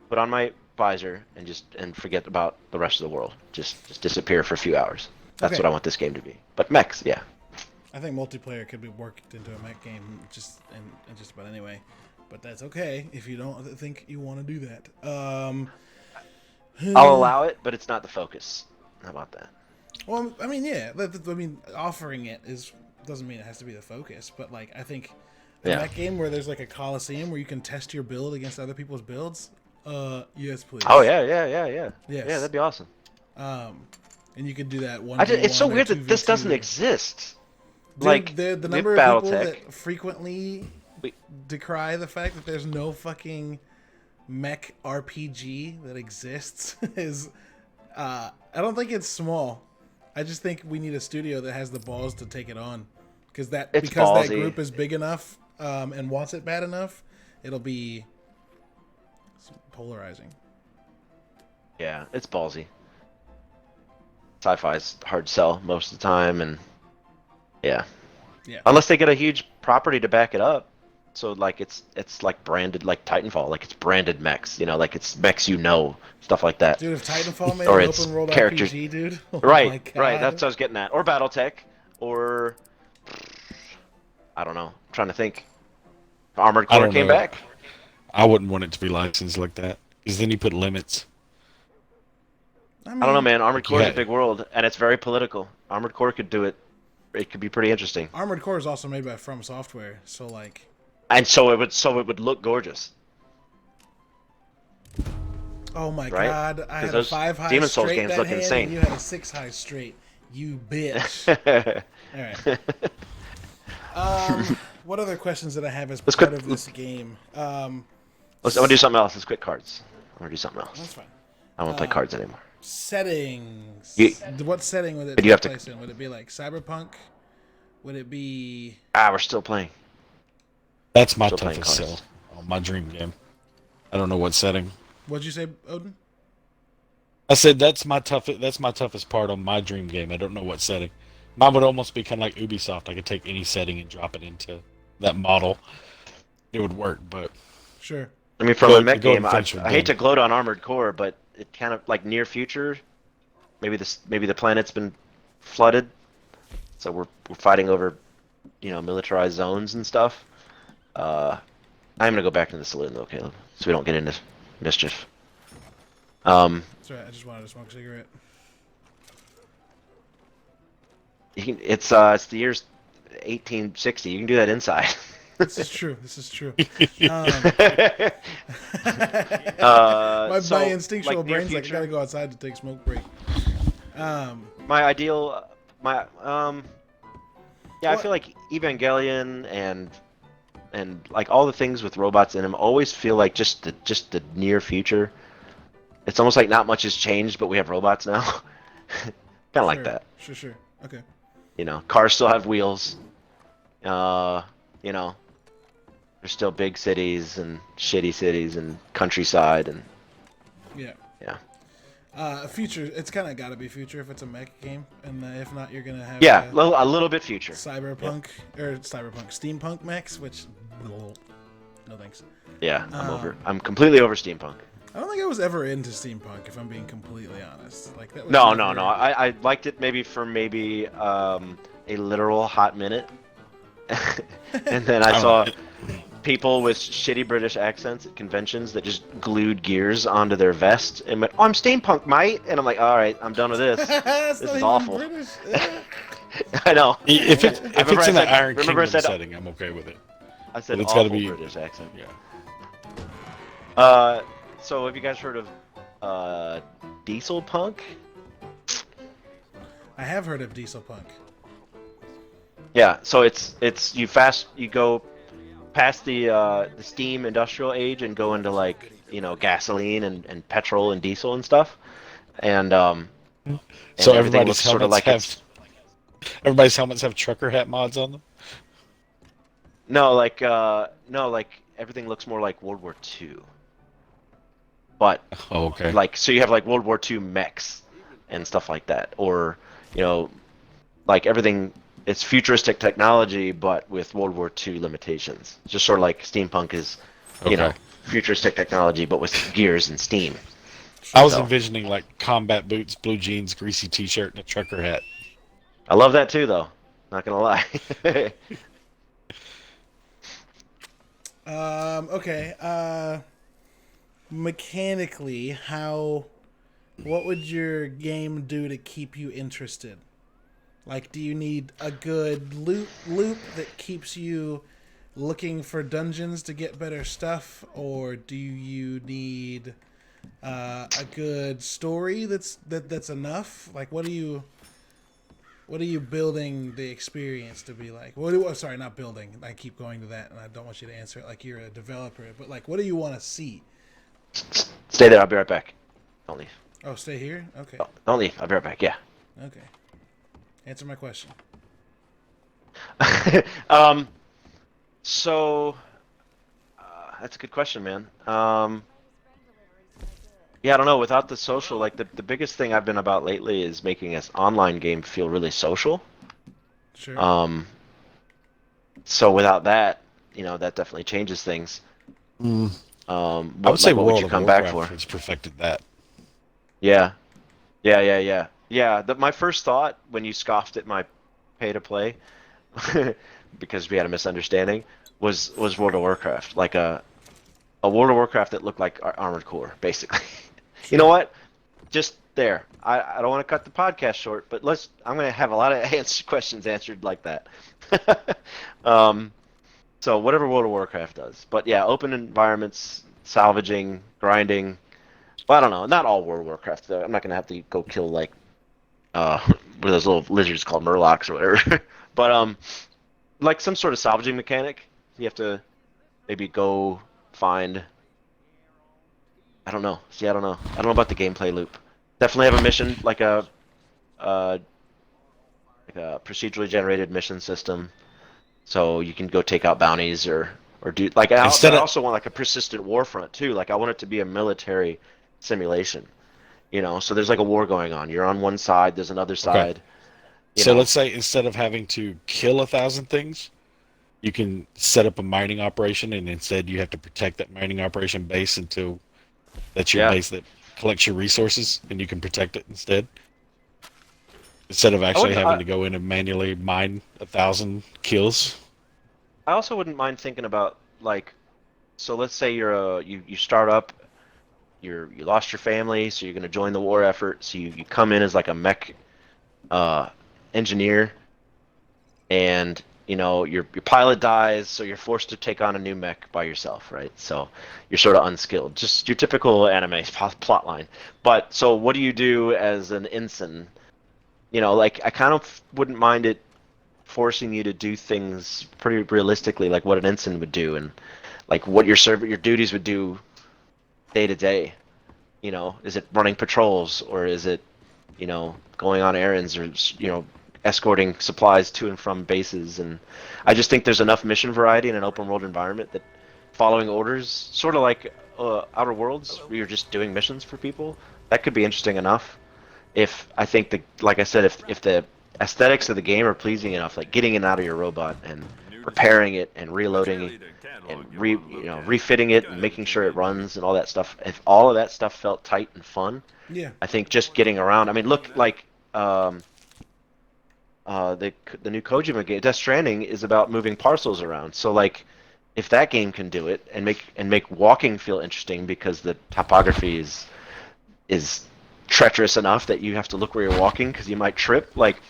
put on my visor, and forget about the rest of the world. Just disappear for a few hours. That's Okay. what I want this game to be. But mechs, yeah. I think multiplayer could be worked into a mech game just about anyway, but that's okay if you don't think you want to do that. I'll allow it, but it's not the focus. How about that? Well, I mean, yeah. I mean, offering it doesn't mean it has to be the focus, but like I think a Yeah. mech game where there's like a coliseum where you can test your build against other people's builds. Yes, please. Oh yeah. Yes. Yeah, that'd be awesome. And you could do that one. It's so weird that this doesn't exist. Dude, Like the we number have of people BattleTech. that frequently We- decry the fact that there's no fucking mech RPG that exists is I don't think it's small. I just think we need a studio that has the balls to take it on because that It's that ballsy. group is big enough and wants it bad enough, it'll be polarizing. Yeah, it's ballsy. Sci-fi's hard sell most of the time, and yeah. Unless they get a huge property to back it up, so like it's like branded like Titanfall, like it's branded mechs, like it's mechs stuff like that. Dude, if Titanfall made Or an it's open world characters- RPG, dude, oh my Right, God. right. That's what I was getting at. Or BattleTech, or I don't know. I'm trying to think. If Armored I Core don't came know. back. I wouldn't want it to be licensed like that because then you put limits. I don't know, man. Armored Core is Yeah. a big world, and it's very political. Armored Core could do it. It could be pretty interesting, Armored Core is also made by From Software, so like. and so it would look gorgeous. Oh my Right? God! I had a those 5 high Demon's Souls straight games that look hand, insane. and you had a 6 high straight. You bitch. All right. What other questions did I have as Let's part quit- of this game? I'm gonna do something else. Let's quit cards. I'm gonna do something else. That's fine. I don't want to play cards anymore. Settings. You, What setting would it you take have to. place in? Would it be like Cyberpunk? Would it be? We're still playing. That's my Still playing toughest cards. sell on my dream game. I don't know what setting. What'd you say, Odin? I said that's my toughest. That's my toughest part on my dream game. I don't know what setting. Mine would almost be kind of like Ubisoft. I could take any setting and drop it into that model. It would work, but Sure. I mean, from a mech go game, I adventure hate to game. gloat on Armored Core, but it kind of like near future. Maybe the planet's been flooded, so we're fighting over, militarized zones and stuff. I'm gonna go back to the saloon though, Caleb, so we don't get into mischief. Sorry, I just wanted to smoke a cigarette. It's the year's 1860. You can do that inside. This is true. This is true. My instinctual like near brain's like, I future, gotta go outside to take smoke break. my ideal, yeah, I What- feel like Evangelion and like all the things with robots in them always feel like just the near future. It's almost like not much has changed, but we have robots now. Kind of like Sure, that. Sure. Okay. Cars still have wheels. There's still big cities and shitty cities and countryside and Yeah. yeah. Future. It's kind of got to be future if it's a mech game, and if not, you're gonna have Yeah, a little bit future. cyberpunk steampunk mechs, which no thanks. Yeah, I'm completely over steampunk. I don't think I was ever into steampunk, if I'm being completely honest. Like that. Was No. never- I liked it for a literal hot minute, and then I saw people with shitty British accents at conventions that just glued gears onto their vest and went, "Oh, I'm steampunk, mate," and I'm like, "All right, I'm done with this. It's This not is even awful." British. I know. If it's Remember in I the said- Iron remember I Kingdom said- setting, I'm okay with it. I said But it's awful gotta be- British accent. Yeah. So have you guys heard of Diesel Punk? I have heard of diesel punk. Yeah, so it's you go past the steam industrial age and go into like gasoline and petrol and diesel and stuff, and So everything everybody's looks sort of helmets like everybody's helmets have trucker hat mods on them. no like everything looks more like World War II, but Oh, okay. like so you have like World War II mechs and stuff like that, or like everything. It's futuristic technology, but with World War II limitations. Just sort of like steampunk is, Okay. futuristic technology, but with gears and steam. I was So- envisioning like combat boots, blue jeans, greasy T-shirt, and a trucker hat. I love that too, though. Not gonna lie. Okay. Mechanically, what would your game do to keep you interested? Like, do you need a good loop that keeps you looking for dungeons to get better stuff, or do you need a good story that's enough? Like, what are you building the experience to be like? Sorry, not building. I keep going to that, and I don't want you to answer it like you're a developer. But like, what do you want to see? Stay there. I'll be right back. Don't leave. Oh, stay here. Okay. Don't leave. I'll be right back. Yeah. Okay. Answer my question. So that's a good question, man. Yeah, I don't know. Without the social, like the biggest thing I've been about lately is making this online game feel really social. Sure. So without that, that definitely changes things. I What, would say what would World you of come back Warcraft for? has perfected that. Yeah. My first thought when you scoffed at my pay to play, because we had a misunderstanding, was World of Warcraft, like a World of Warcraft that looked like Armored Core, basically. You know what? Just there. I don't want to cut the podcast short, but I'm going to have a lot of questions answered like that. So whatever World of Warcraft does, but yeah, open environments, salvaging, grinding. Well, I don't know. Not all World of Warcraft, though. I'm not gonna have to go kill like what are those little lizards called Murlocs or whatever. But like some sort of salvaging mechanic. You have to maybe go find. I don't know. See, I don't know. I don't know about the gameplay loop. Definitely have a mission uh, like a procedurally generated mission system, so you can go take out bounties or do like but Instead I of also want like a persistent war front too. Like I want it to be a military simulation. So there's like a war going on. You're on one side, there's another okay, side. You so know, let's say instead of having to kill 1,000 things, you can set up a mining operation, and instead you have to protect that mining operation base until that's your yeah. base that collects your resources, and you can protect it instead of I actually wouldn't. having to go in and manually mine 1,000 kills. I also wouldn't mind thinking about like, so let's say you start up, you lost your family, so you're going to join the war effort. So you come in as like a mech uh, engineer, and your pilot dies, so you're forced to take on a new mech by yourself, right? So you're sort of unskilled, just your typical anime plot line. But so what do you do as an ensign? Like I kind of wouldn't mind it forcing you to do things pretty realistically, like what an ensign would do, and like what your duties would do day to day. Is it running patrols, or is it going on errands, or escorting supplies to and from bases? And I just think there's enough mission variety in an open world environment that following orders, sort of like Outer Worlds, where you're just doing missions for people, that could be interesting enough. If I think like I said, if the aesthetics of the game are pleasing enough, like getting in and out of your robot and repairing it and reloading it and refitting it and making sure it runs and all that stuff. If all of that stuff felt tight and fun, Yeah. I think just getting around. I mean, look like um, the new Kojima game, Death Stranding, is about moving parcels around. So like, if that game can do it and make walking feel interesting because the topography is treacherous enough that you have to look where you're walking because you might trip. Like,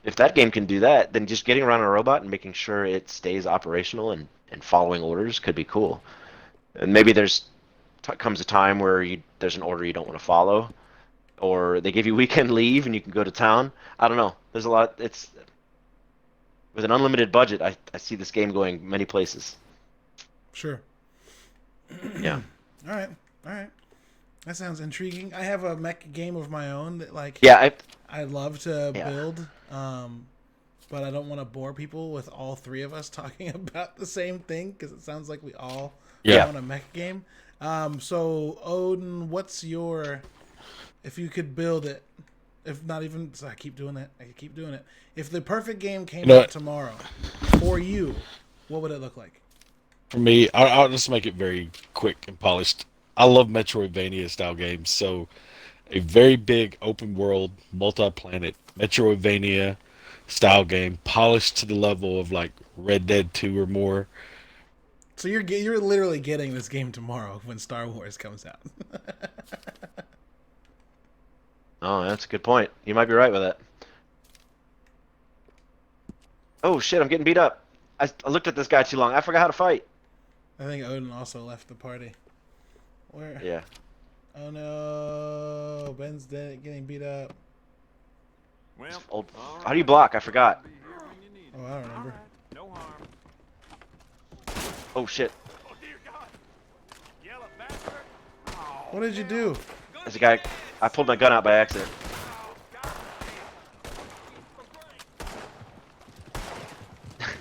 if that game can do that, then just getting around a robot and making sure it stays operational and following orders could be cool. And maybe comes a time where there's an order you don't want to follow, or they give you weekend leave and you can go to town. I don't know. There's a lot. It's with an unlimited budget. I see this game going many places. Sure. Yeah. All right. All right. That sounds intriguing. I have a mech game of my own that Yeah. I love to Yeah. build, but I don't want to bore people with all three of us talking about the same thing because it sounds like we all Yeah. want a mech game. So Odin, if you could build it, if not even, so I keep doing that. I keep doing it. If the perfect game came out tomorrow for you, what would it look like? For me, I'll just make it very quick and polished. I love Metroidvania style games, so a very big open world, multi-planet Metroidvania style game, polished to the level of like Red Dead 2 or more. So you're literally getting this game tomorrow when Star Wars comes out. Oh, that's a good point. You might be right with that. Oh shit! I'm getting beat up. I looked at this guy too long. I forgot how to fight. I think Odin also left the party. Where? Yeah. Oh no, Ben's dead, getting beat up. Old. How do you block? I forgot. Oh, I don't remember. Oh shit! What did you do? There's a guy. I pulled my gun out by accident.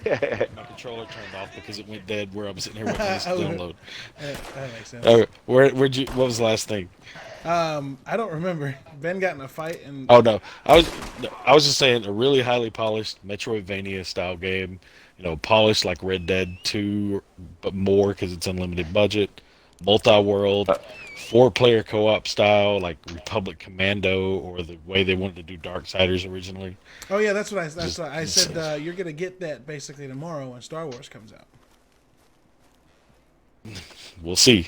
My controller turned off because it went dead where I'm sitting here waiting for this to download. That makes sense. What was the last thing? I don't remember. Ben got in a fight and Oh no, I was just saying a really highly polished Metroidvania style game. Polished like Red Dead 2, but more because it's unlimited budget, multi-world, 4-player co-op style like Republic Commando or the way they wanted to do Darksiders originally. oh yeah, that's what I said. You're gonna get that basically tomorrow when Star Wars comes out. We'll see.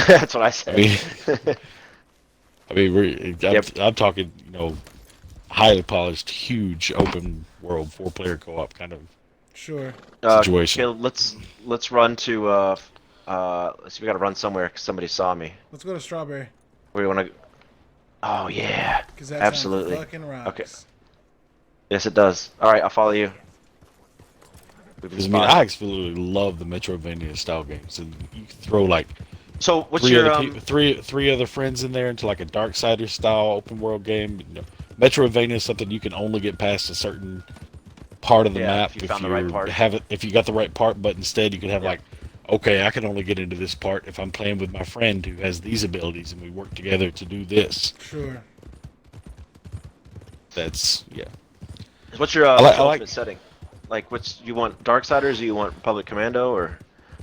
That's what I said. I'm talking, highly polished, huge open world 4-player co-op kind of Sure. situation. Caleb, let's run to let's see. We gotta run somewhere 'cause somebody saw me. Let's go to Strawberry. Where you wanna? Oh yeah. 'Cause that Absolutely. fucking rocks. Okay. Yes, it does. All right, I'll follow you. Because I absolutely love the Metroidvania style games, and you can throw like So what's three your other people, three other friends in there into like a Darksiders style open world game. You know, Metroidvania is something you can only get past a certain part of the yeah, map if you if found the right you part. have it, if you got the right part. But instead, you could have Yeah. like, okay, I can only get into this part if I'm playing with my friend who has these abilities, and we work together to do this. Sure. That's yeah. What's your I what's your like. ultimate setting? Like, what's you want Darksiders or you want Republic Commando or?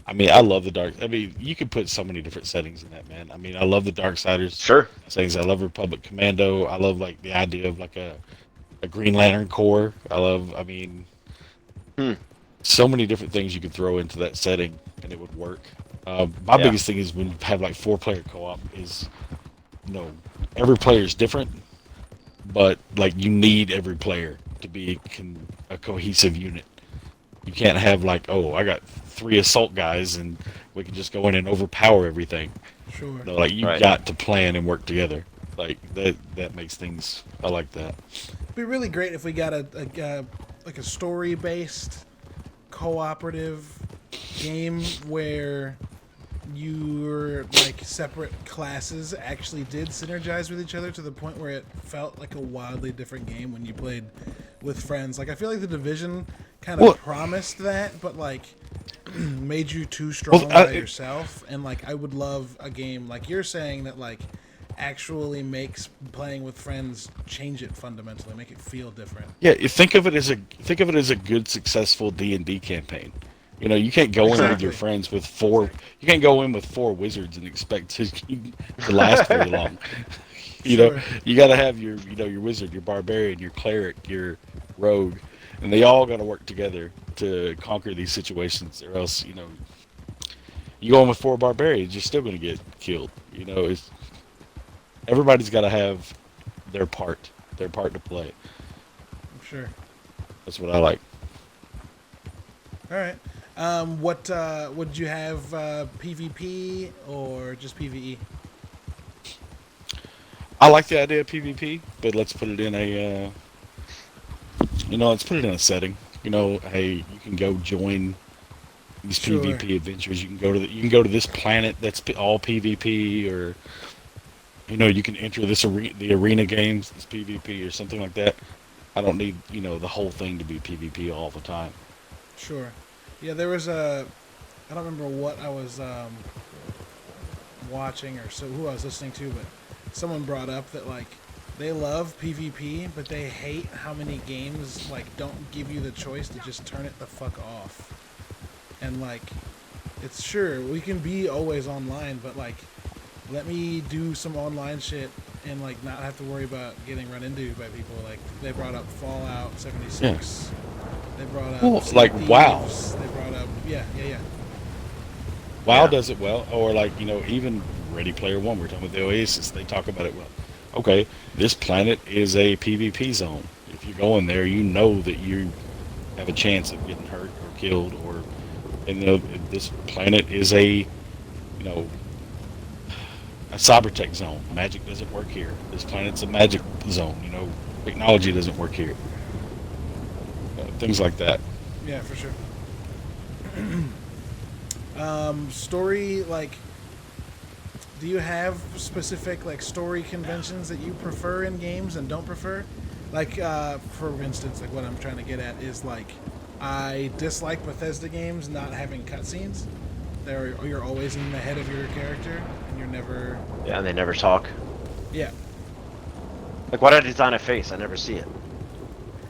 I mean, I love the dark. I mean, you could put so many different settings in that, man. I mean, I love the Darksiders Sure. settings. I love Republic Commando. I love like the idea of like a Green Lantern Corps. I love. I mean, Hmm. so many different things you could throw into that setting and it would work. My Yeah. biggest thing is when you have like 4-player co-op is, you know, every player is different, but like you need every player to be a cohesive unit. You can't have like, oh, I got 3 assault guys and we can just go in and overpower everything. Sure. No, like you Right. got to plan and work together. Like that makes things. I like that. It'd be really great if we got a like a story based cooperative game where your like separate classes actually did synergize with each other to the point where it felt like a wildly different game when you played with friends. Like I feel like the Division kind of Well- promised that, but like made you too strong by yourself. And like I would love a game like you're saying that like actually makes playing with friends change it fundamentally, make it feel different. Yeah, you think of it as a good successful D&D campaign. You know, you can't go in with Exactly. your friends with 4. You can't go in with 4 wizards and expect to last very long. You know, Sure. you got to have your wizard, your barbarian, your cleric, your rogue, and they all got to work together to conquer these situations, or else you go in with 4 barbarians, you're still going to get killed. You know, everybody's got to have their part to play. Sure. That's what I like. All right. What would you have PvP or just PvE? I like the idea of PvP, but let's put it in let's put it in a setting. You know, hey, you can go join these Sure. PvP adventures. You can go to this planet that's all PvP, or you can enter the arena games, this PvP or something like that. I don't need the whole thing to be PvP all the time. Sure. Yeah, there was I don't remember what I was watching or who I was listening to, but someone brought up that like they love PvP, but they hate how many games like don't give you the choice to just turn it the fuck off. And like, it's sure we can be always online, but like, let me do some online shit and like not have to worry about getting run into by people. Like they brought up Fallout 76. They brought up Well, Sea like, of WoW. Thieves. They brought up yeah. WoW Yeah. does it well, or like even Ready Player One. We're talking about the Oasis. They talk about it well. Okay, this planet is a PvP zone. If you go in there, you know that you have a chance of getting hurt or killed, or this planet is a cybertech zone. Magic doesn't work here. This planet's a magic zone. Technology doesn't work here. Things like that. Yeah, for sure. Story, like, do you have specific like story conventions that you prefer in games and don't prefer? Like, for instance, like what I'm trying to get at is like, I dislike Bethesda games not having cutscenes. You're always in the head of your character and you're never. Yeah, and they never talk. Yeah. Like, why did I design a face? I never see it.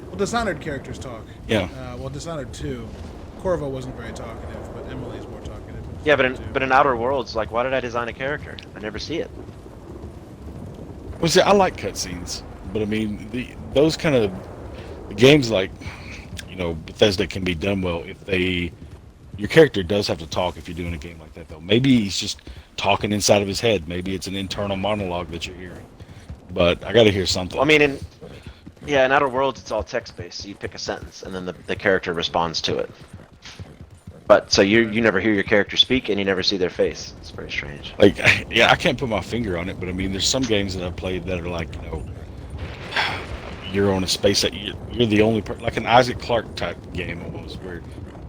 Well, Dishonored characters talk. Yeah. Well, Dishonored 2, Corvo wasn't very talkative, but Emily's more talkative. Yeah, but Dishonored 2. in Outer Worlds, like, why did I design a character? I never see it. Well, see, I like cutscenes, but I mean, those kind of games like, Bethesda can be done well if your character does have to talk if you're doing a game like that, though. Maybe he's just talking inside of his head. Maybe it's an internal monologue that you're hearing. But I got to hear something. Well, I mean, in Outer Worlds, it's all text-based. So you pick a sentence, and then the character responds to it. But so you never hear your character speak, and you never see their face. It's very strange. Like, yeah, I can't put my finger on it, but I mean, there's some games that I've played that are like, you're on a space that you're the only person, like an Isaac Clarke type game almost, where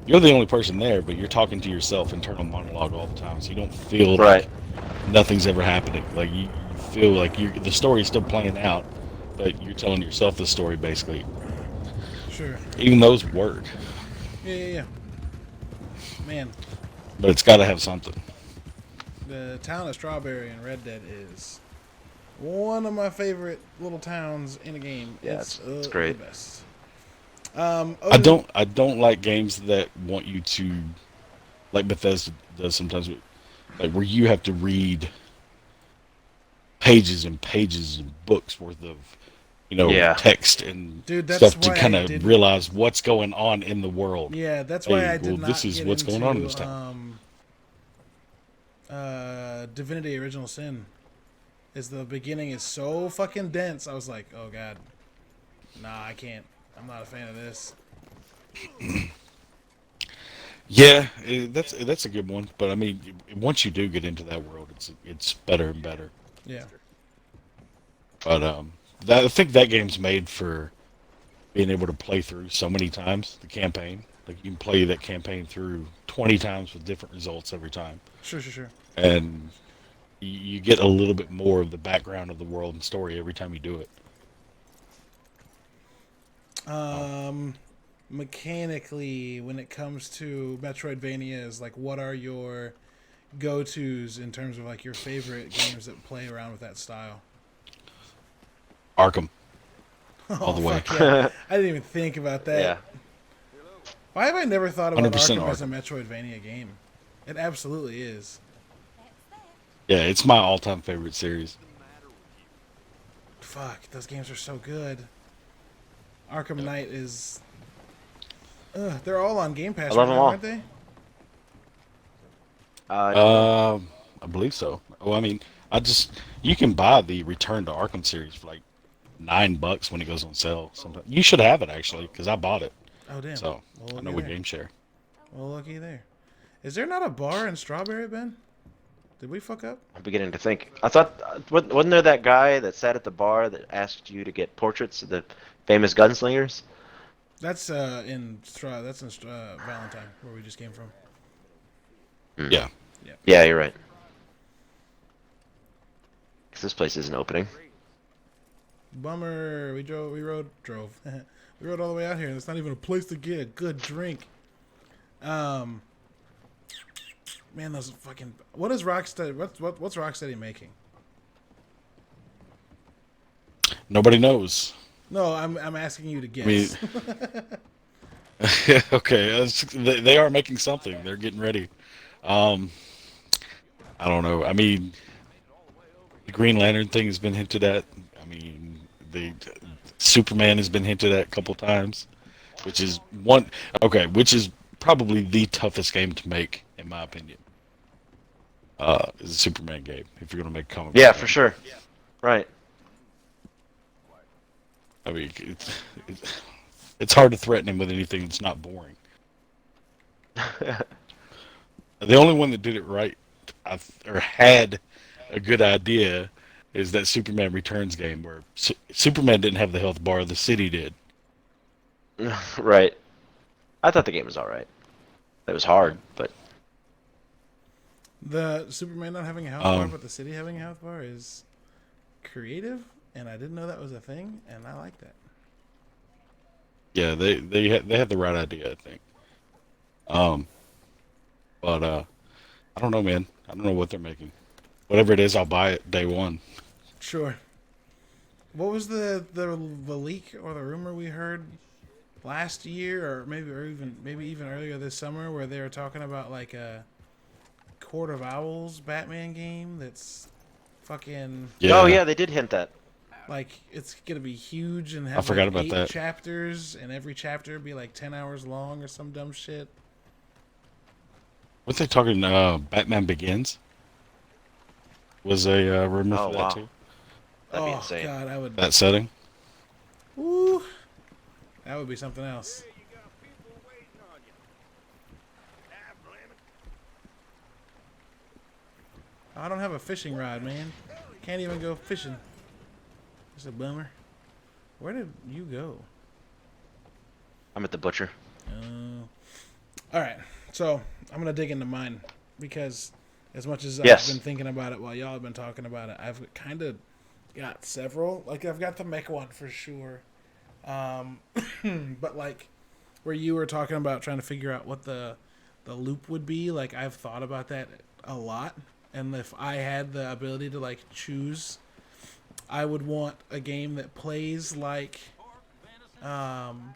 you're the only person there, but you're talking to yourself, internal monologue all the time, so you don't feel Right. like nothing's ever happening. Like you feel like the story's still playing out, but you're telling yourself the story basically. Sure. Even those work, Yeah, yeah, yeah. Man, but it's got to have something. the town of Strawberry in Red Dead is one of my favorite little towns in a game. Yeah, It's it's the great. best. I Odin, don't I don't like games that want you to, like Bethesda does sometimes, like where you have to read pages and pages and books worth of Yeah. text and dude, that's stuff to why I kind of didn't. realize what's going on in the world. Yeah, that's why Hey, I well, did this not is get what's going on in into this town. Divinity: Original Sin. Is the beginning is so fucking dense. I was like, oh god, nah, I can't. I'm not a fan of this. Yeah, that's a good one. But I mean, once you do get into that world, it's better and better. Yeah. But I think that game's made for being able to play through so many times the campaign. Like you can play that campaign through 20 times with different results every time, Sure, sure, sure. and you get a little bit more of the background of the world and story every time you do it. Um, Mechanically, when it comes to Metroidvanias, like, what are your go-tos in terms of like your favorite games that play around with that style? Arkham, all Oh the way, fuck yeah! I didn't even think about that. Yeah. Why have I never thought about 100% Arkham as a Arkham. Metroidvania game? It absolutely is. Yeah, it's my all-time favorite series. Fuck, those games are so good. Arkham Knight is. They're all on Game I Pass love right them now, all. aren't they? I don't know. I believe so. Well, I mean, you can buy the Return to Arkham series for like $9 when it goes on sale. Sometimes you should have it actually because I bought it. Oh damn. So Well, I looky know we there. game share. Well, looky there. Is there not a bar in Strawberry, Ben? Did we fuck up? I'm beginning to think. I thought, wasn't there that guy that sat at the bar that asked you to get portraits of the famous gunslingers? That's that's in Valentine, where we just came from. Hmm. Yeah. Yeah. Yeah, you're right. Because this place isn't opening. Bummer. We drove. We rode all the way out here, and it's not even a place to get a good drink. Um, man, those fucking. What is Rocksteady? What's Rocksteady making? Nobody knows. No, I'm asking you to I mean, guess. okay, they are making something. They're getting ready. Um, I don't know. I mean, the Green Lantern thing has been hinted at. I mean, the Superman has been hinted at a couple times, which is one. Okay, which is probably the toughest game to make, in my opinion. Is a Superman game if you're gonna make a comic book Yeah, for game. sure. Right. I mean, it's hard to threaten him with anything that's not boring. The only one that did it right, or had a good idea, is that Superman Returns game where Superman didn't have the health bar, the city did. Right. I thought the game was all right. It was hard, but The Superman not having a health bar, Um, but the city having a health bar is creative, and I didn't know that was a thing, and I like that. yeah, they had the right idea, I think. Um, but I don't know, man. I don't know what they're making. Whatever it is, I'll buy it day one. Sure. What was the leak or the rumor we heard last year, or maybe even earlier this summer, where they were talking about like a Court of Owls Batman game that's fucking oh Yeah, yeah, they did hint that. like it's gonna be huge and I have forgot like about 8 that. chapters, and every chapter be like 10 hours long or some dumb shit. What they talking? Batman Begins was a rumor Oh for that wow, too. that'd be Oh insane. god, I would. That setting. Ooh, that would be something else. I don't have a fishing rod, man. Can't even go fishing. It's a bummer. Where did you go? I'm at the butcher. All right, so I'm gonna dig into mine because as much as I've Yes. been thinking about it while y'all have been talking about it, I've kind of got several. Like I've got the mech one for sure, um, but like where you were talking about trying to figure out what the loop would be, like I've thought about that a lot. And if I had the ability to like choose, I would want a game that plays um,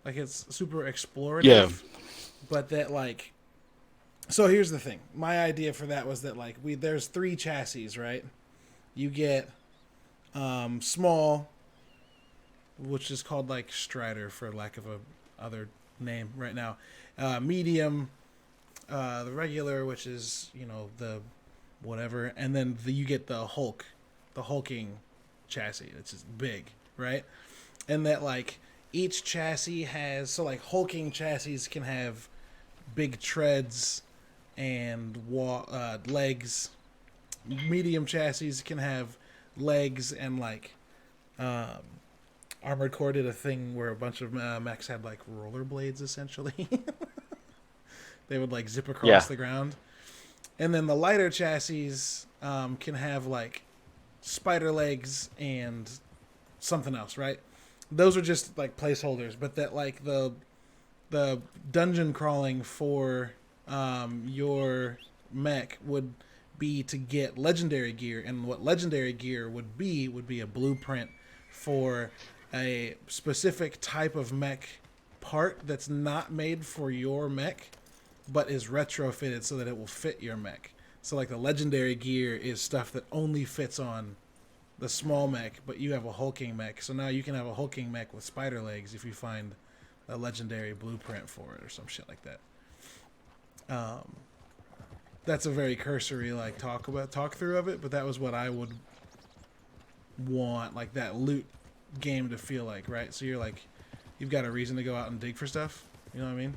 like it's super Yeah, explorative, but that like. So here's the thing. My idea for that was that like there's three chassis, right? You get small, which is called like Strider for lack of a other name right now. Medium, the regular, which is the whatever, and then you get the Hulk, the hulking chassis. It's just big, right? And that like each chassis has so like hulking chassis can have big treads and legs. Medium chassis can have legs and like um, Armored Core did a thing where a bunch of mechs had like rollerblades essentially. They would like zip across Yeah. the ground. And then the lighter chassis can have like spider legs and something else, right? Those are just like placeholders, but that like the dungeon crawling for your mech would be to get legendary gear, and what legendary gear would be a blueprint for a specific type of mech part that's not made for your mech but is retrofitted so that it will fit your mech. So like the legendary gear is stuff that only fits on the small mech, but you have a hulking mech. So now you can have a hulking mech with spider legs if you find a legendary blueprint for it or some shit like that. That's a very cursory like talk through of it, but that was what I would want like that loot game to feel like, right? So you're like you've got a reason to go out and dig for stuff. You know what I mean?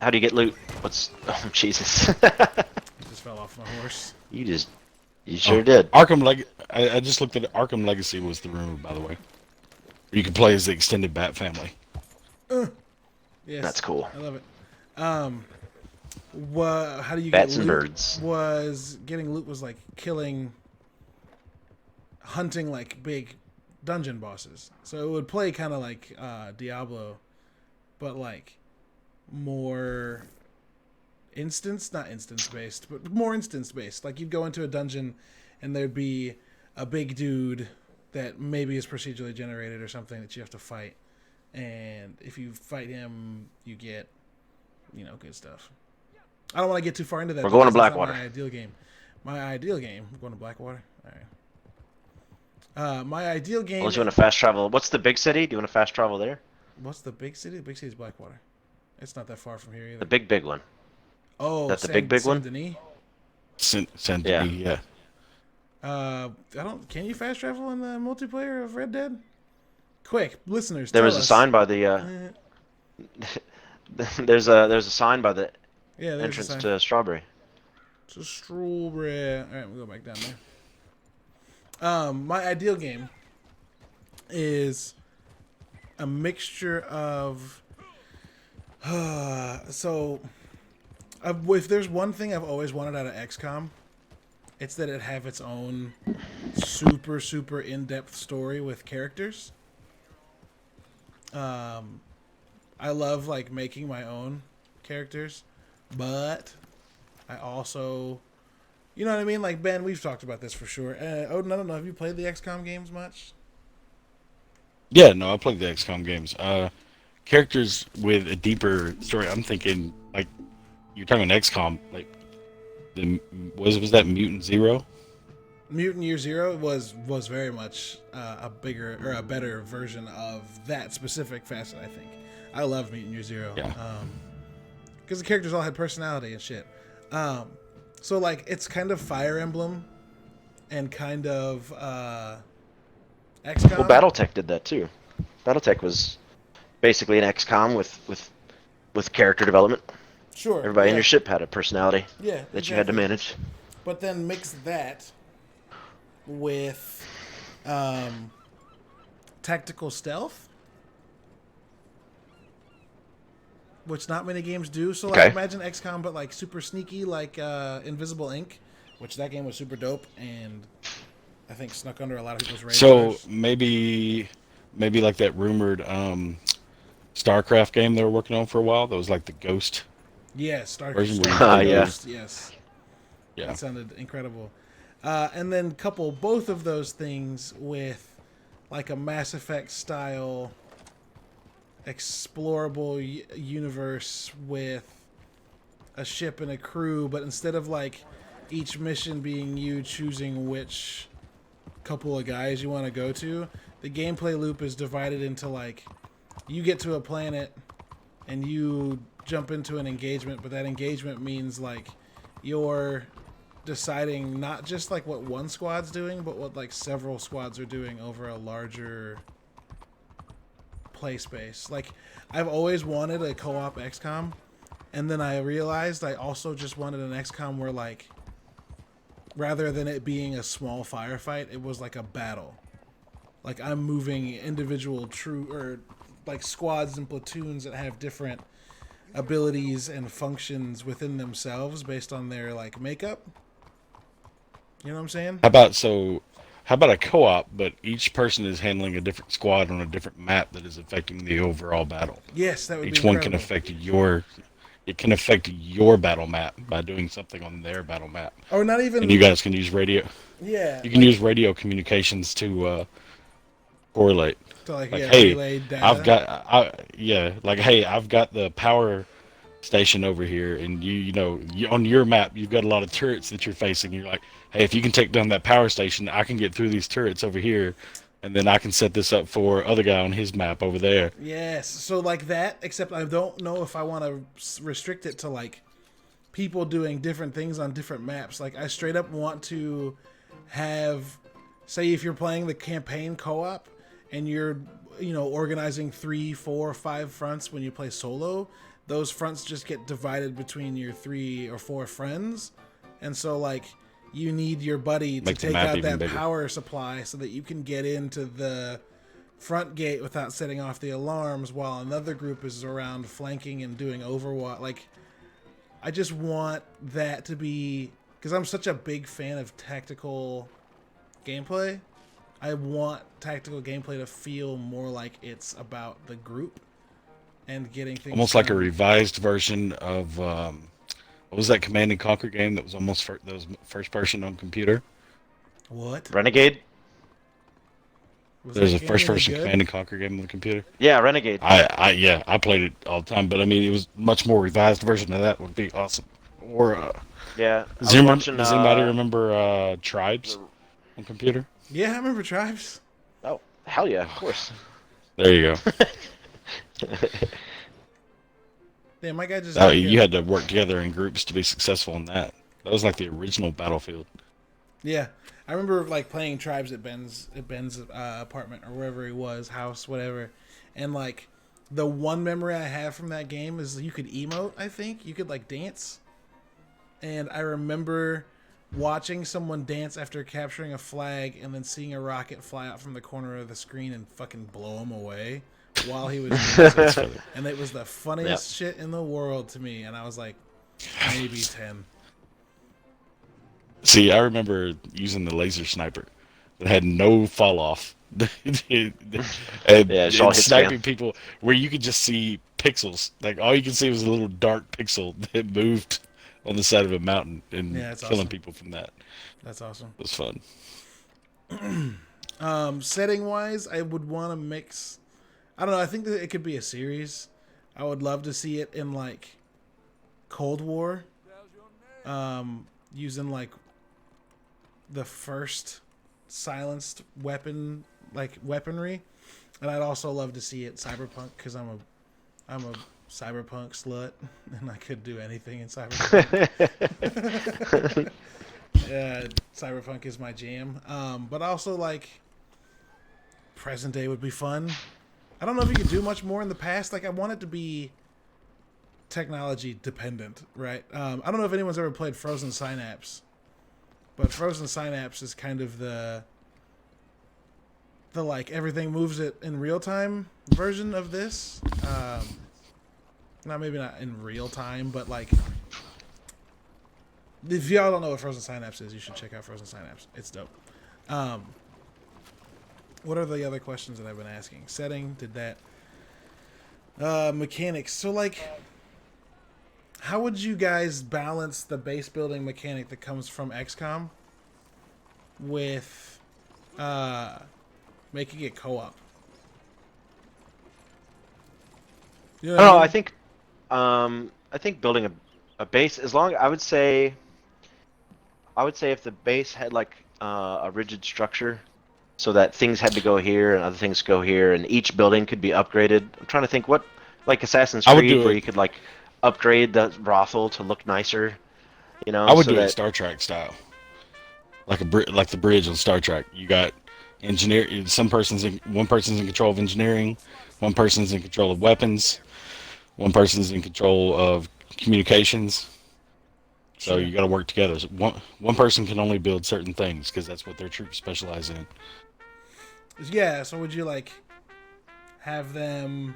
How do you get loot? What's? Oh Jesus! I just fell off my horse. You oh, sure did. I just looked at it. Arkham Legacy was the rumor, by the way. You can play as the extended Bat family. Yes, That's cool. I love it. Um, how do you get Bats and loot? birds. Was getting loot was like hunting like big dungeon bosses. So it would play kind of like Diablo, but like more not instance based, but more instance based. Like you'd go into a dungeon, and there'd be a big dude that maybe is procedurally generated or something that you have to fight. And if you fight him, you get, good stuff. I don't want to get too far into that. We're though, going to 'cause that's not Blackwater. my ideal game. My ideal game. We're going to Blackwater. All right. My ideal game. Unless you want to fast travel. What's the big city? Do you want to fast travel there? What's the big city? The big city is Blackwater. It's not that far from here The either. big one. Oh, That's the big Saint one. Denis. Saint Yeah. Denis, yeah. I don't. Can you fast travel in the multiplayer of Red Dead? Quick, listeners, There tell was a us. sign by the. Eh, there's a sign by the yeah, there's a entrance sign. to Strawberry. It's a strawberry. All right, we'll go back down there. My ideal game is a mixture of. So, if there's one thing I've always wanted out of XCOM, it's that it have its own super super in-depth story with characters. I love like making my own characters, but I also, you know what I mean? Like Ben, we've talked about this for sure. Odin, I don't know. Have you played the XCOM games much? Yeah, no, I played the XCOM games. Characters with a deeper story. I'm thinking, like, you're talking XCOM, like, was that Mutant Zero? Mutant Year Zero was very much a bigger or a better version of that specific facet. I think I love Mutant Year Zero. Yeah. Because the characters all had personality and shit. So like it's kind of Fire Emblem and kind of XCOM. Well, BattleTech did that too. BattleTech was basically an XCOM with character development. Sure. Everybody in yeah. your ship had a personality Yeah, that you had to exactly. manage. But then mix that with tactical stealth. which not many games do. So like Okay. imagine XCOM, but like super sneaky, like Invisible Ink, which that game was super dope, and I think snuck under a lot of people's So radars. maybe like that rumored StarCraft game they were working on for a while. That was like the Ghost Yeah, version where you StarCraft play Yeah. Ghost. Yes, yeah. that sounded incredible. And then couple both of those things with like a Mass Effect style explorable universe with a ship and a crew, but instead of like each mission being you choosing which couple of guys you want to go to, the gameplay loop is divided into like you get to a planet and you jump into an engagement, but that engagement means like you're deciding not just like what one squad's doing, but what like several squads are doing over a larger play space. Like I've always wanted a co-op XCOM, and then I realized I also just wanted an XCOM where like rather than it being a small firefight, it was like a battle. Like I'm moving individual true or like squads and platoons that have different abilities and functions within themselves based on their like makeup. You know what I'm saying? How about a co-op, but each person is handling a different squad on a different map that is affecting the overall battle. Yes, that would be Each one can incredible. affect your it can affect your battle map by doing something on their battle map. Or not And you even guys can use radio. yeah, You can like use radio communications to correlate. to like Like, yeah, hey, relay data. like, hey, I've got the power station over here, and on your map, you've got a lot of turrets that you're facing. You're like, hey, if you can take down that power station, I can get through these turrets over here, and then I can set this up for other guy on his map over there. Yes, so like that. Except I don't know if I want to restrict it to like people doing different things on different maps. Like I straight up want to have, say, if you're playing the campaign co-op and you're organizing 3, 4, 5 fronts when you play solo, those fronts just get divided between your 3 or 4 friends, and so like you need your buddy to Make the take map out even that bigger. power supply so that you can get into the front gate without setting off the alarms while another group is around flanking and doing overwatch. Like I just want that to be, because I'm such a big fan of tactical gameplay. I want tactical gameplay to feel more like it's about the group and getting things Almost like a done. revised version of what was that Command and Conquer game that was that was first person on computer? What Renegade. was There's that a game first any person good? Command and Conquer game on the computer. Yeah, Renegade. I played it all the time, but I mean, it was much more revised version of that would be awesome. Or Yeah, I was watching. does anybody remember Tribes on computer? Yeah, I remember Tribes. Oh, hell yeah, of course. There you go. Damn, my guy just Oh, got you here. had to work together in groups to be successful in that. That was like the original Battlefield. Yeah, I remember like playing Tribes at Ben's apartment or wherever he was, house, whatever, and like the one memory I have from that game is you could emote. I think you could like dance, and I remember watching someone dance after capturing a flag and then seeing a rocket fly out from the corner of the screen and fucking blow him away while he was dancing. And it was the funniest shit in the world to me, and I was like maybe 10. See, I remember using the laser sniper that had no fall off. and, Yeah, it's all and hit sniping scan. people where you could just see pixels. Like all you could see was a little dark pixel that moved on the side of a mountain and Yeah, that's killing awesome. people from that. That's awesome. It was fun. Setting wise, I would want to mix. I don't know. I think that it could be a series. I would love to see it in like Cold War, using like the first silenced weaponry, and I'd also love to see it cyberpunk because I'm a cyberpunk slut and I could do anything in cyberpunk. Cyberpunk is my jam. But also like present day would be fun. I don't know if you could do much more in the past. Like I want it to be technology dependent, right? I don't know if anyone's ever played Frozen Synapse, but Frozen Synapse is kind of the like everything moves it in real time version of this. maybe not in real time, but like, if y'all don't know what Frozen Synapse is, you should check out Frozen Synapse. It's dope. What are the other questions that I've been asking? Setting, did that. Mechanics. So like, how would you guys balance the base building mechanic that comes from XCOM with making it co-op? You know I don't know. what I think building a base, as long I would say if the base had like a rigid structure, so that things had to go here and other things go here, and each building could be upgraded. I'm trying to think what, like Assassin's I would Creed, do where it. you could like upgrade the brothel to look nicer, I would so do it that Star Trek style, like like the bridge on Star Trek. You got engineer. One person's in control of engineering, one person's in control of weapons, one person's in control of communications. So Sure. you got to work together. So one person can only build certain things because that's what their troops specialize in. Yeah. So would you like have them?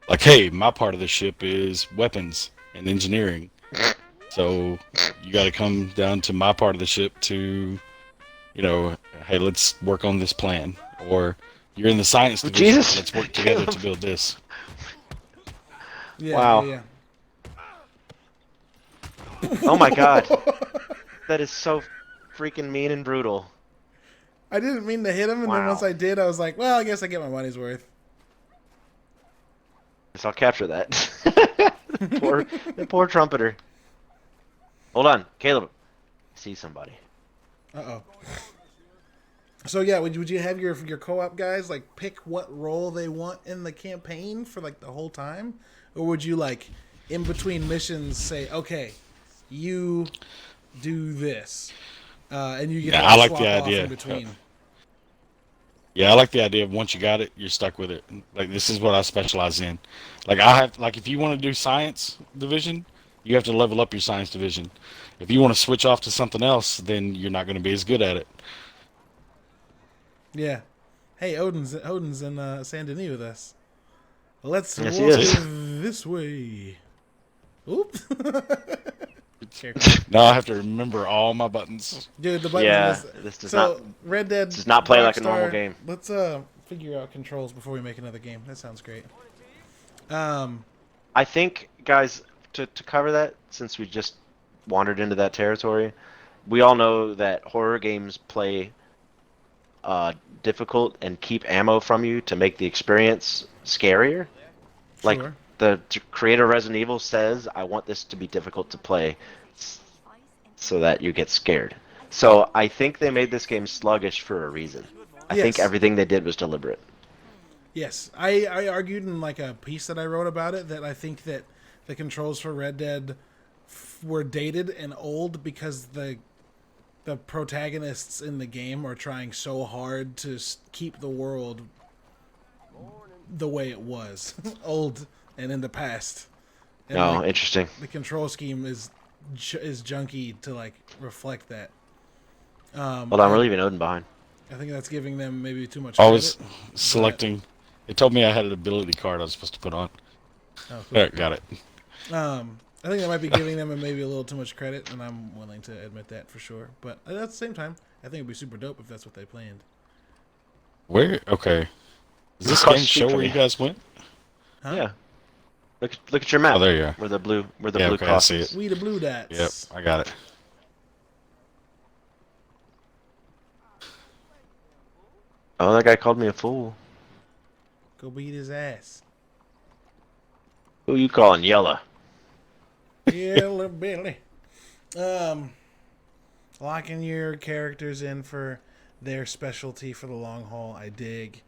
Like, hey, my part of the ship is weapons and engineering. So you got to come down to my part of the ship to, hey, let's work on this plan. Or you're in the science oh, division. Jesus, Let's work together Caleb. to build this. Yeah. Wow. Yeah. Oh my God, Yeah. that is so freaking mean and brutal. I didn't mean to hit him, and then once Wow. I did, I was like, well, I guess I get my money's worth. Guess I'll capture that. The poor trumpeter. Hold on, Caleb. I see somebody. Uh-oh. So yeah, would you have your co-op guys like pick what role they want in the campaign for like the whole time, or would you like in between missions say, okay, you do this, and you get to Yeah, like I like swap the off in idea. between? Yeah, I like the idea of once you got it, you're stuck with it. Like this is what I specialize in. Like if you want to do science division, you have to level up your science division. If you want to switch off to something else, then you're not going to be as good at it. Yeah. Hey, Odin's in Saint Denis with us. Let's Yes, he walk is. this way. Oop. Now I have to remember all my buttons. Dude, the buttons in Yeah, this. this does not So Red Dead this does not play like a normal Rockstar. game. Let's figure out controls before we make another game. That sounds great. I think, guys, to cover that, since we just wandered into that territory, we all know that horror games play difficult and keep ammo from you to make the experience scarier. Like Sure. the creator of Resident Evil says, I want this to be difficult to play so that you get scared. So I think they made this game sluggish for a reason. I think Yes. everything they did was deliberate. Yes. I argued in like a piece that I wrote about it that I think that the controls for Red Dead were dated and old because the protagonists in the game are trying so hard to keep the world the way it was, old and in the past. And Oh, like interesting. the control scheme is junky to like reflect that. Hold on, we're leaving Odin behind. I think that's giving them maybe too much I credit. was selecting. It told me I had an ability card I was supposed to put on. Oh, All cool. right, got it. I think that might be giving them maybe a little too much credit, and I'm willing to admit that for sure. But at the same time, I think it'd be super dope if that's what they planned. Where? Okay. Does this Across game the street show from where you you. guys went? Huh? Yeah. Look at your map. Oh, there you are. Where the blue Yeah, blue okay, I cross see is. it. We the blue dots. Yep, I got it. Oh, that guy called me a fool. Go beat his ass. Who you calling yellow? Yellow Billy. Locking your characters in for their specialty for the long haul. I dig.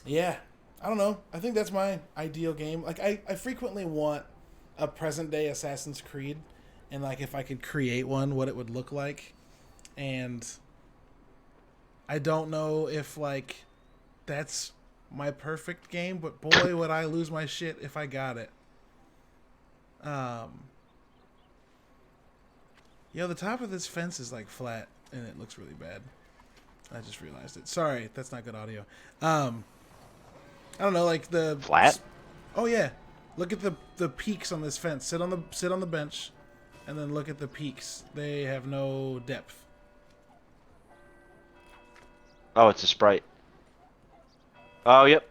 Yeah, I don't know. I think that's my ideal game. Like I frequently want a present day Assassin's Creed, and like if I could create one, what it would look like, and I don't know if like that's my perfect game, but boy would I lose my shit if I got it. Yo, the top of this fence is like flat, and it looks really bad. I just realized it. Sorry, that's not good audio. I don't know, like the Flat? Oh yeah, look at the peaks on this fence. Sit on the bench, and then look at the peaks. They have no depth. Oh, it's a sprite. Oh, yep.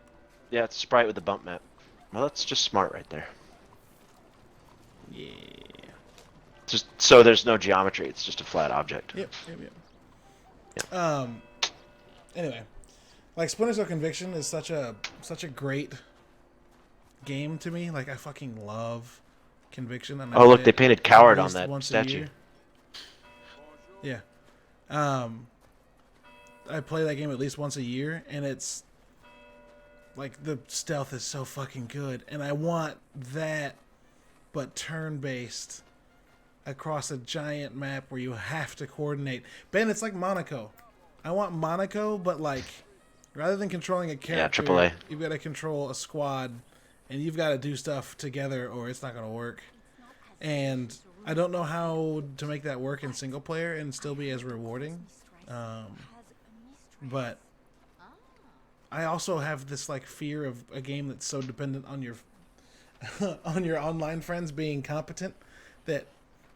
Yeah, it's a sprite with the bump map. Well, that's just smart right there. Yeah. Just so there's no geometry. It's just a flat object. Yep. Yeah. Anyway, like Splinter Cell Conviction is such a great game to me. Like I fucking love Conviction, and I Oh, look, play they it painted at Coward on least that once a statue. year. Yeah. I play that game at least once a year, and it's like the stealth is so fucking good, and I want that, but turn-based across a giant map where you have to coordinate. Ben, it's like Monaco. I want Monaco, but like rather than controlling a character, AAA. you've got to control a squad, and you've got to do stuff together, or it's not going to work. And I don't know how to make that work in single player and still be as rewarding. But I also have this like fear of a game that's so dependent on your on your online friends being competent that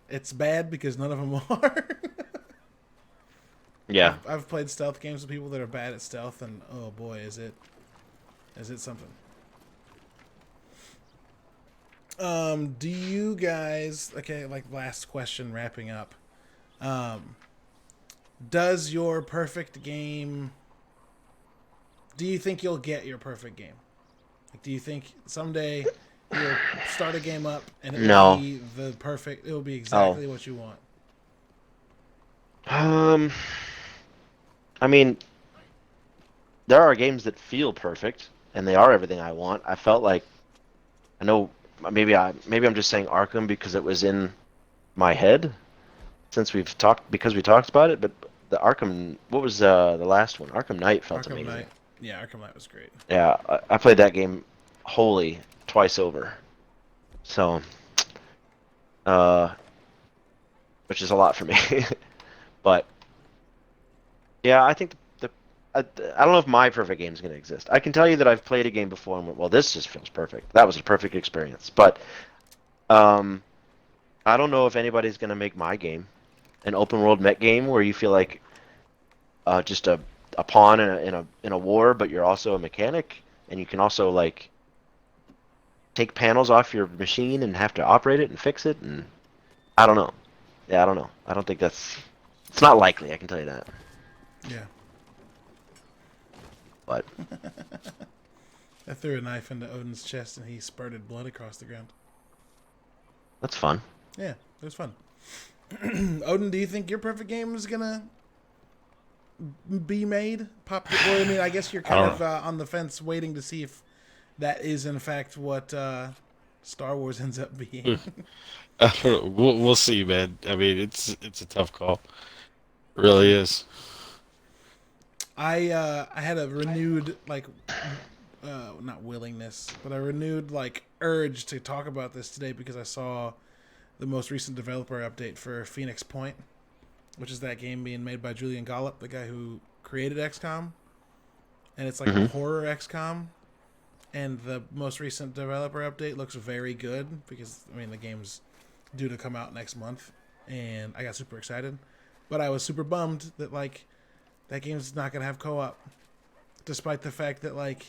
it's bad because none of them are. Yeah. I've played stealth games with people that are bad at stealth, and oh boy, is it something. Do you guys, okay, like last question wrapping up. Does your perfect game, do you think you'll get your perfect game? Like, do you think someday you'll start a game up and it will No. be it will be Oh. exactly what you want? I mean, there are games that feel perfect, and they are everything I want. I felt like, I know, maybe I'm just saying Arkham because it was in my head since we talked about it. But the Arkham, what was the last one? Arkham Knight felt Arkham amazing. Knight. Yeah, Arkham Knight was great. Yeah, I played that game wholly twice over, so which is a lot for me. But yeah, I think I don't know if my perfect game is going to exist. I can tell you that I've played a game before and went, well, this just feels perfect. That was a perfect experience. But um, I don't know if anybody's going to make my game an open world mech game where you feel like just a pawn in a war, but you're also a mechanic, and you can also like take panels off your machine and have to operate it and fix it. And I don't know. Yeah, I don't know. I don't think it's not likely. I can tell you that. Yeah. But I threw a knife into Odin's chest and he spurted blood across the ground. that's fun. Yeah, it was fun. Odin, do you think your perfect game is gonna be made? Well, I mean, I guess you're kind of on the fence, waiting to see if that is in fact what Star Wars ends up being. We'll see, man. I mean, it's a tough call. It really is. I had a renewed like not willingness, but a renewed like urge to talk about this today because I saw the most recent developer update for Phoenix Point, which is that game being made by Julian Gollop, the guy who created XCOM, and it's like a horror XCOM. And the most recent developer update looks very good because I mean the game's due to come out next month, and I got super excited, but I was super bummed that like that game's not gonna have co-op, despite the fact that like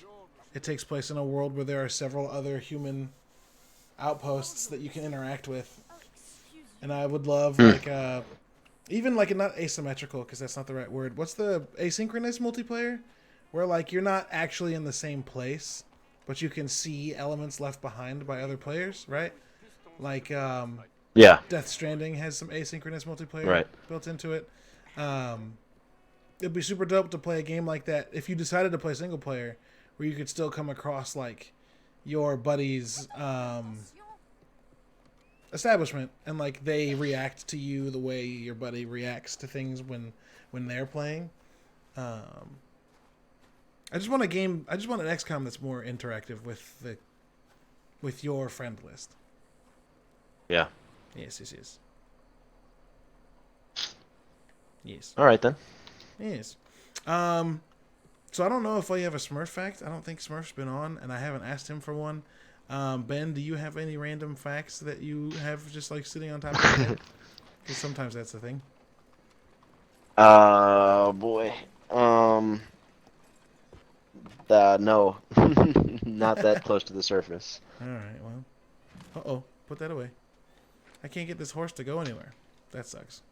it takes place in a world where there are several other human outposts that you can interact with, and I would love like even like not asymmetrical because that's not the right word. What's the asynchronous multiplayer, where like you're not actually in the same place, but you can see elements left behind by other players, right? Like Yeah. Death Stranding has some asynchronous multiplayer Right. built into it. It'd be super dope to play a game like that if you decided to play single player, where you could still come across like your buddy's establishment and like they react to you the way your buddy reacts to things when they're playing. I just want a game. I just want an XCOM that's more interactive with your friend list. Yeah. Yes. All right then. Yes. So I don't know if we have a Smurf fact. I don't think Smurf's been on, and I haven't asked him for one. Ben, do you have any random facts that you have just like sitting on top of your head? Because sometimes that's the thing. Boy. No, not that close to the surface. All right, well. Uh-oh, put that away. I can't get this horse to go anywhere. That sucks.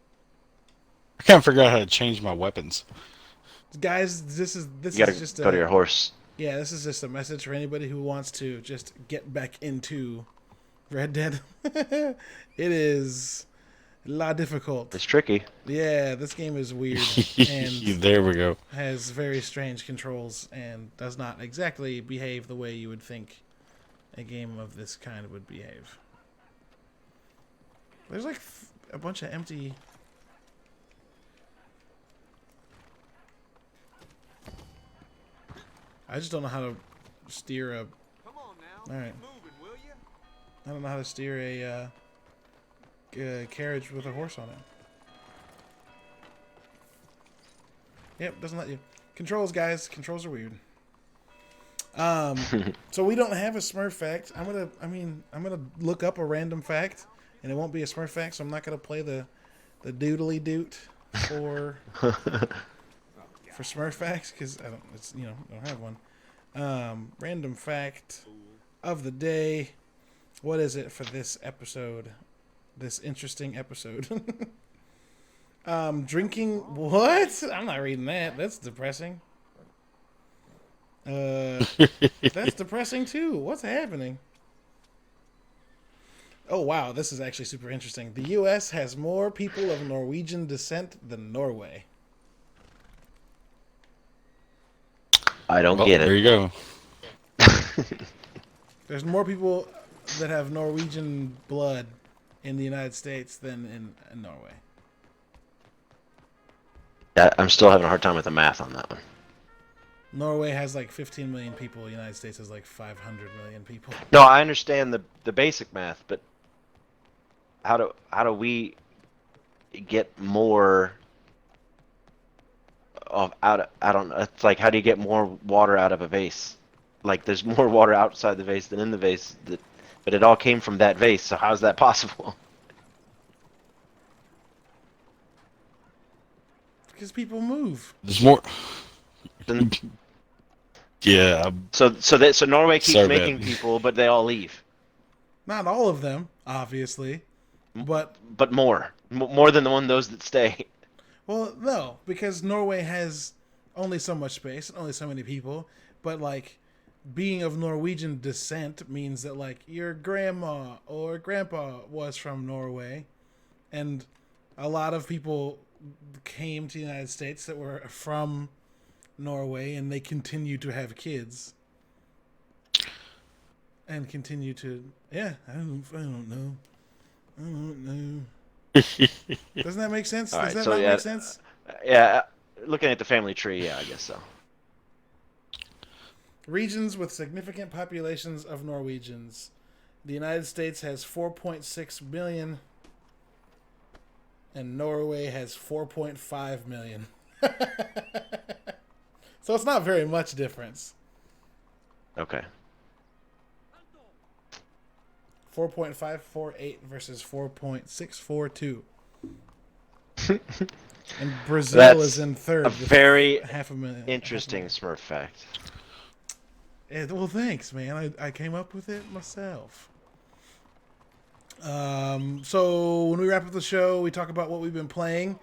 I can't figure out how to change my weapons. Guys, this You is gotta just go to your horse. yeah, this is just a message for anybody who wants to just get back into Red Dead. It is la difficult. It's tricky. Yeah, this game is weird and There we go. has very strange controls and does not exactly behave the way you would think a game of this kind would behave. There's like a bunch of empty. I just don't know how to steer a. Come on now. All right. Keep moving, will you? I don't know how to steer a carriage with a horse on it. Yep, doesn't let you. Controls, guys. Controls are weird. So we don't have a Smurf fact. I'm gonna look up a random fact, and it won't be a Smurf fact. So I'm not gonna play the doodly doot for Smurf facts because I don't have one. Random fact of the day. What is it for this episode? This interesting episode. Drinking what? I'm not reading that. That's depressing. That's depressing too. What's happening? Oh wow, this is actually super interesting. The U.S. has more people of Norwegian descent than Norway. I don't Well, get there it. you go. There's more people that have Norwegian blood in the United States than in Norway. I'm still having a hard time with the math on that one. Norway has like 15 million people. The United States has like 500 million people. No, I understand the basic math, but how do we get more I don't know. It's like, how do you get more water out of a vase? Like, there's more water outside the vase than in the vase, but it all came from that vase. So how is that possible? Because people move. There's more. Then- Yeah. so Norway keeps Sorry, making man. people, but they all leave. Not all of them, obviously, but But more than those that stay. well, no, because Norway has only so much space, and only so many people. But like, being of Norwegian descent means that like your grandma or grandpa was from Norway, and a lot of people came to the United States that were from Norway, and they continue to have kids and continue to I don't know. Doesn't that make sense? All Does right, that so not yeah, make sense? Yeah, looking at the family tree, yeah, I guess so. Regions with significant populations of Norwegians. The United States has 4.6 million, and Norway has 4.5 million. So it's not very much difference. Okay. 4.548 versus 4.642. And Brazil That's is in third. a with very half a million. interesting Smurf fact. Well, thanks, man. I came up with it myself. So when we wrap up the show, we talk about what we've been playing.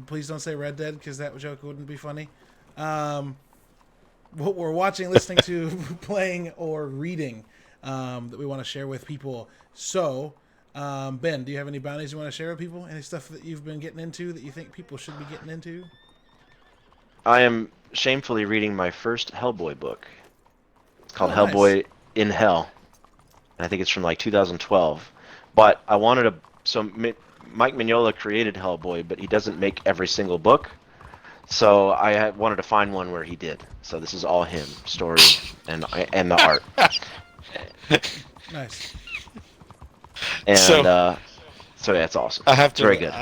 Please don't say Red Dead because that joke wouldn't be funny. What we're watching, listening to, playing, or reading that we want to share with people. So, Ben, do you have any bounties you want to share with people? Any stuff that you've been getting into that you think people should be getting into? I am shamefully reading my first Hellboy book. It's called Oh, nice. Hellboy in Hell. And I think it's from like 2012. But I wanted to. So Mike Mignola created Hellboy, but he doesn't make every single book. So I wanted to find one where he did. So this is all him, story and the art. Nice. And So- so yeah, it's awesome. I have to. Very good.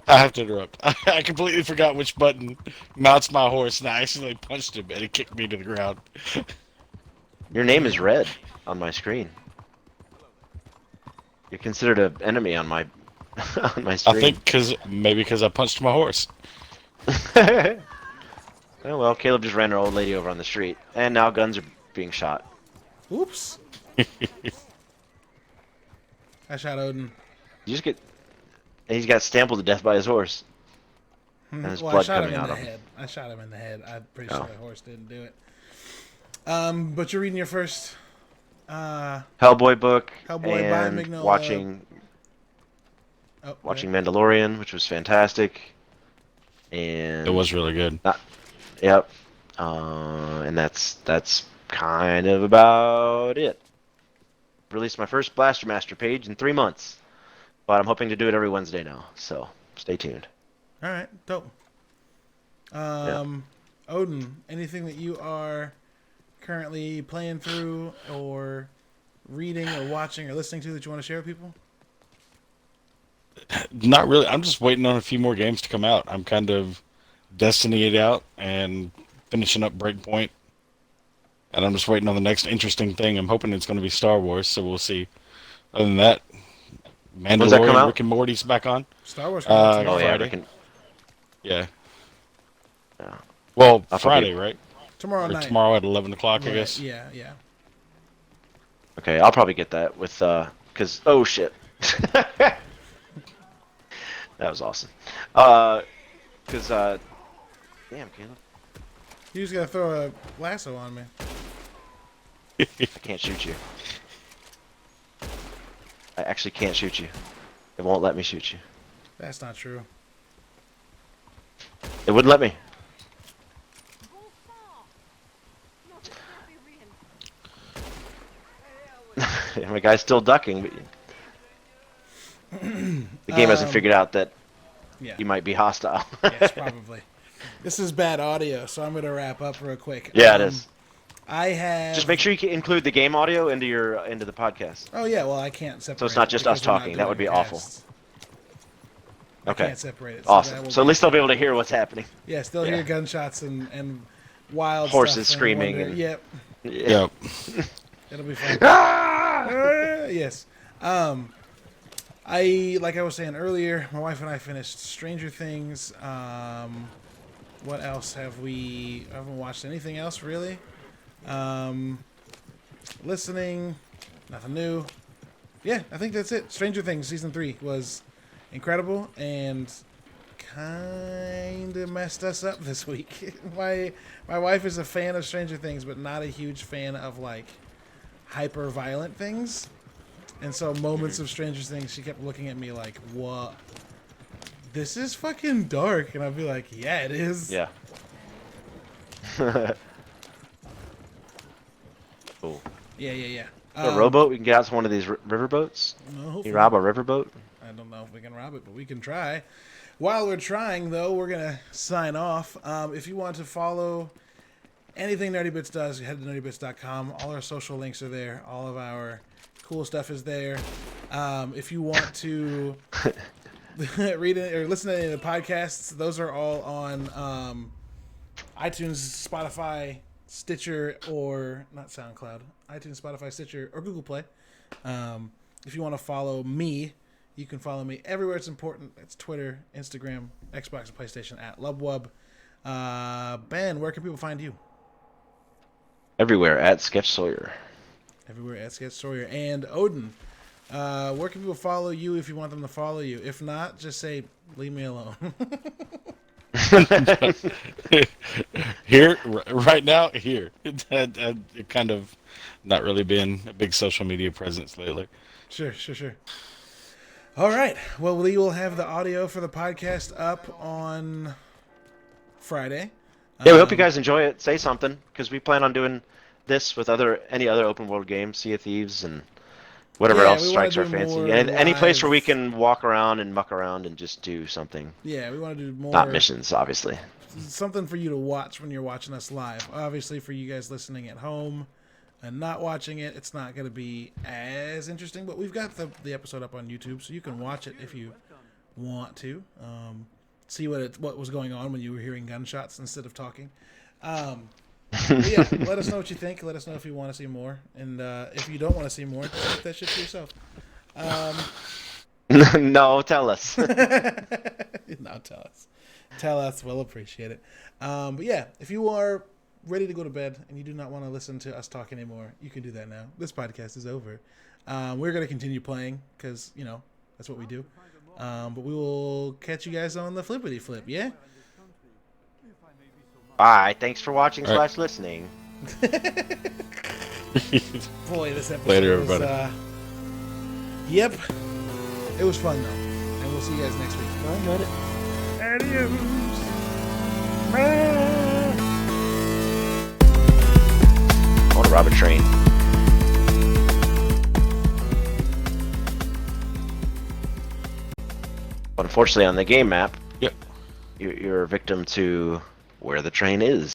I have to interrupt. I completely forgot which button mounts my horse, and I accidentally punched him, and it kicked me to the ground. Your name is red on my screen. You're considered an enemy on my on my I stream. think because I punched my horse. Oh, well, Caleb just ran an old lady over on the street, and now guns are being shot. Oops. I shot Odin. You just get. And he's got stampled to death by his horse. And there's Well, I blood shot him coming in out the of him. head. I shot him in the head. I'm pretty Oh. sure the horse didn't do it. But you're reading your first Hellboy book Hellboy by and Mignola. watching Mandalorian, which was fantastic. And It was really good. Yep. And that's kind of about it. Released my first Blaster Master page in 3 months, but I'm hoping to do it every Wednesday now. So stay tuned. All right, dope. Odin, anything that you are currently playing through or reading or watching or listening to that you want to share with people? Not really. I'm just waiting on a few more games to come out. I'm kind of Destiny out and finishing up Breakpoint. And I'm just waiting on the next interesting thing. I'm hoping it's going to be Star Wars, so we'll see. Other than that, When's that come Mandalorian, out? Rick and Morty's back on. Star Wars. Oh, Oh yeah, Friday. Yeah. Yeah. Well, I'll Friday, probably- right? tomorrow Or night. tomorrow at 11 o'clock, I Right, guess. Yeah, yeah. Okay, I'll probably get that with cause oh shit. That was awesome. Cause damn Caleb, You just gotta throw a lasso on me. I can't shoot you. I actually can't shoot you. It won't let me shoot you. That's not true. It wouldn't let me. My guy's still ducking, but the game hasn't figured out that Yeah. you might be hostile. Yes, probably. This is bad audio, so I'm gonna wrap up real quick. Yeah, it is. I have. Just make sure you can include the game audio into the podcast. Oh yeah, well I can't separate. So it's not it just because us we're not talking. That would doing be awful. casts. Okay. I can't separate it. Awesome. that will So at be- least they'll be able to hear what's happening. Yeah, still Yeah. hear gunshots and wild Horses stuff screaming wonder- and- Yep, Yep. it'll be fun. Ah! Yes. Like I was saying earlier, my wife and I finished Stranger Things. What else have we? I haven't watched anything else really. Listening, nothing new. Yeah, I think that's it. Stranger Things season 3 was incredible and kind of messed us up this week. My wife is a fan of Stranger Things, but not a huge fan of like hyper violent things. And so moments of Stranger Things, she kept looking at me like, "What? This is fucking dark." And I'd be like, "Yeah, it is." Yeah. Cool. Yeah. A rowboat? We can get out to one of these river boats. No, Can hopefully- you rob a riverboat? I don't know if we can rob it, but we can try. While we're trying, though, we're going to sign off. If you want to follow anything Nerdy Bits does, head to nerdybits.com. All our social links are there. All of our cool stuff is there. If you want to read it or listen to any of the podcasts, those are all on iTunes, Spotify, Stitcher, or not SoundCloud. iTunes, Spotify, Stitcher, or Google Play. If you want to follow me, you can follow me everywhere it's important. It's Twitter, Instagram, Xbox, and PlayStation at Lubwub. Ben, where can people find you? Everywhere at Sketch Sawyer. Everywhere at Sketch Sawyer. And Odin, where can people follow you if you want them to follow you? If not, just say, leave me alone. Here, right now, here. It kind of not really been a big social media presence lately. Sure. All right. Well, we will have the audio for the podcast up on Friday. Yeah, we hope you guys enjoy it. Say something, because we plan on doing this with any other open world games, Sea of Thieves and whatever Yeah, else we wanna strikes our do fancy. more And any place where we live- can walk around and muck around and just do something. Yeah, we want to do more. Not missions, obviously. Something for you to watch when you're watching us live. Obviously, for you guys listening at home and not watching it, it's not going to be as interesting. But we've got the episode up on YouTube, so you can watch it if you want to see what was going on when you were hearing gunshots instead of talking. But yeah, let us know what you think. Let us know if you want to see more, and if you don't want to see more, keep that shit to yourself. No, tell us. No, tell us. Tell us. We'll appreciate it. But yeah, if you are ready to go to bed and you do not want to listen to us talk anymore, you can do that now. This podcast is over. We're going to continue playing because, that's what we do. But we will catch you guys on the flippity flip, yeah? Bye. Thanks for watching All right. / listening. Boy, this episode Later, was, everybody. Yep. It was fun, though. And we'll see you guys next week. I got it. Adios. I want to rob a train. But unfortunately, on the game map, Yep. you're a victim to where the train is.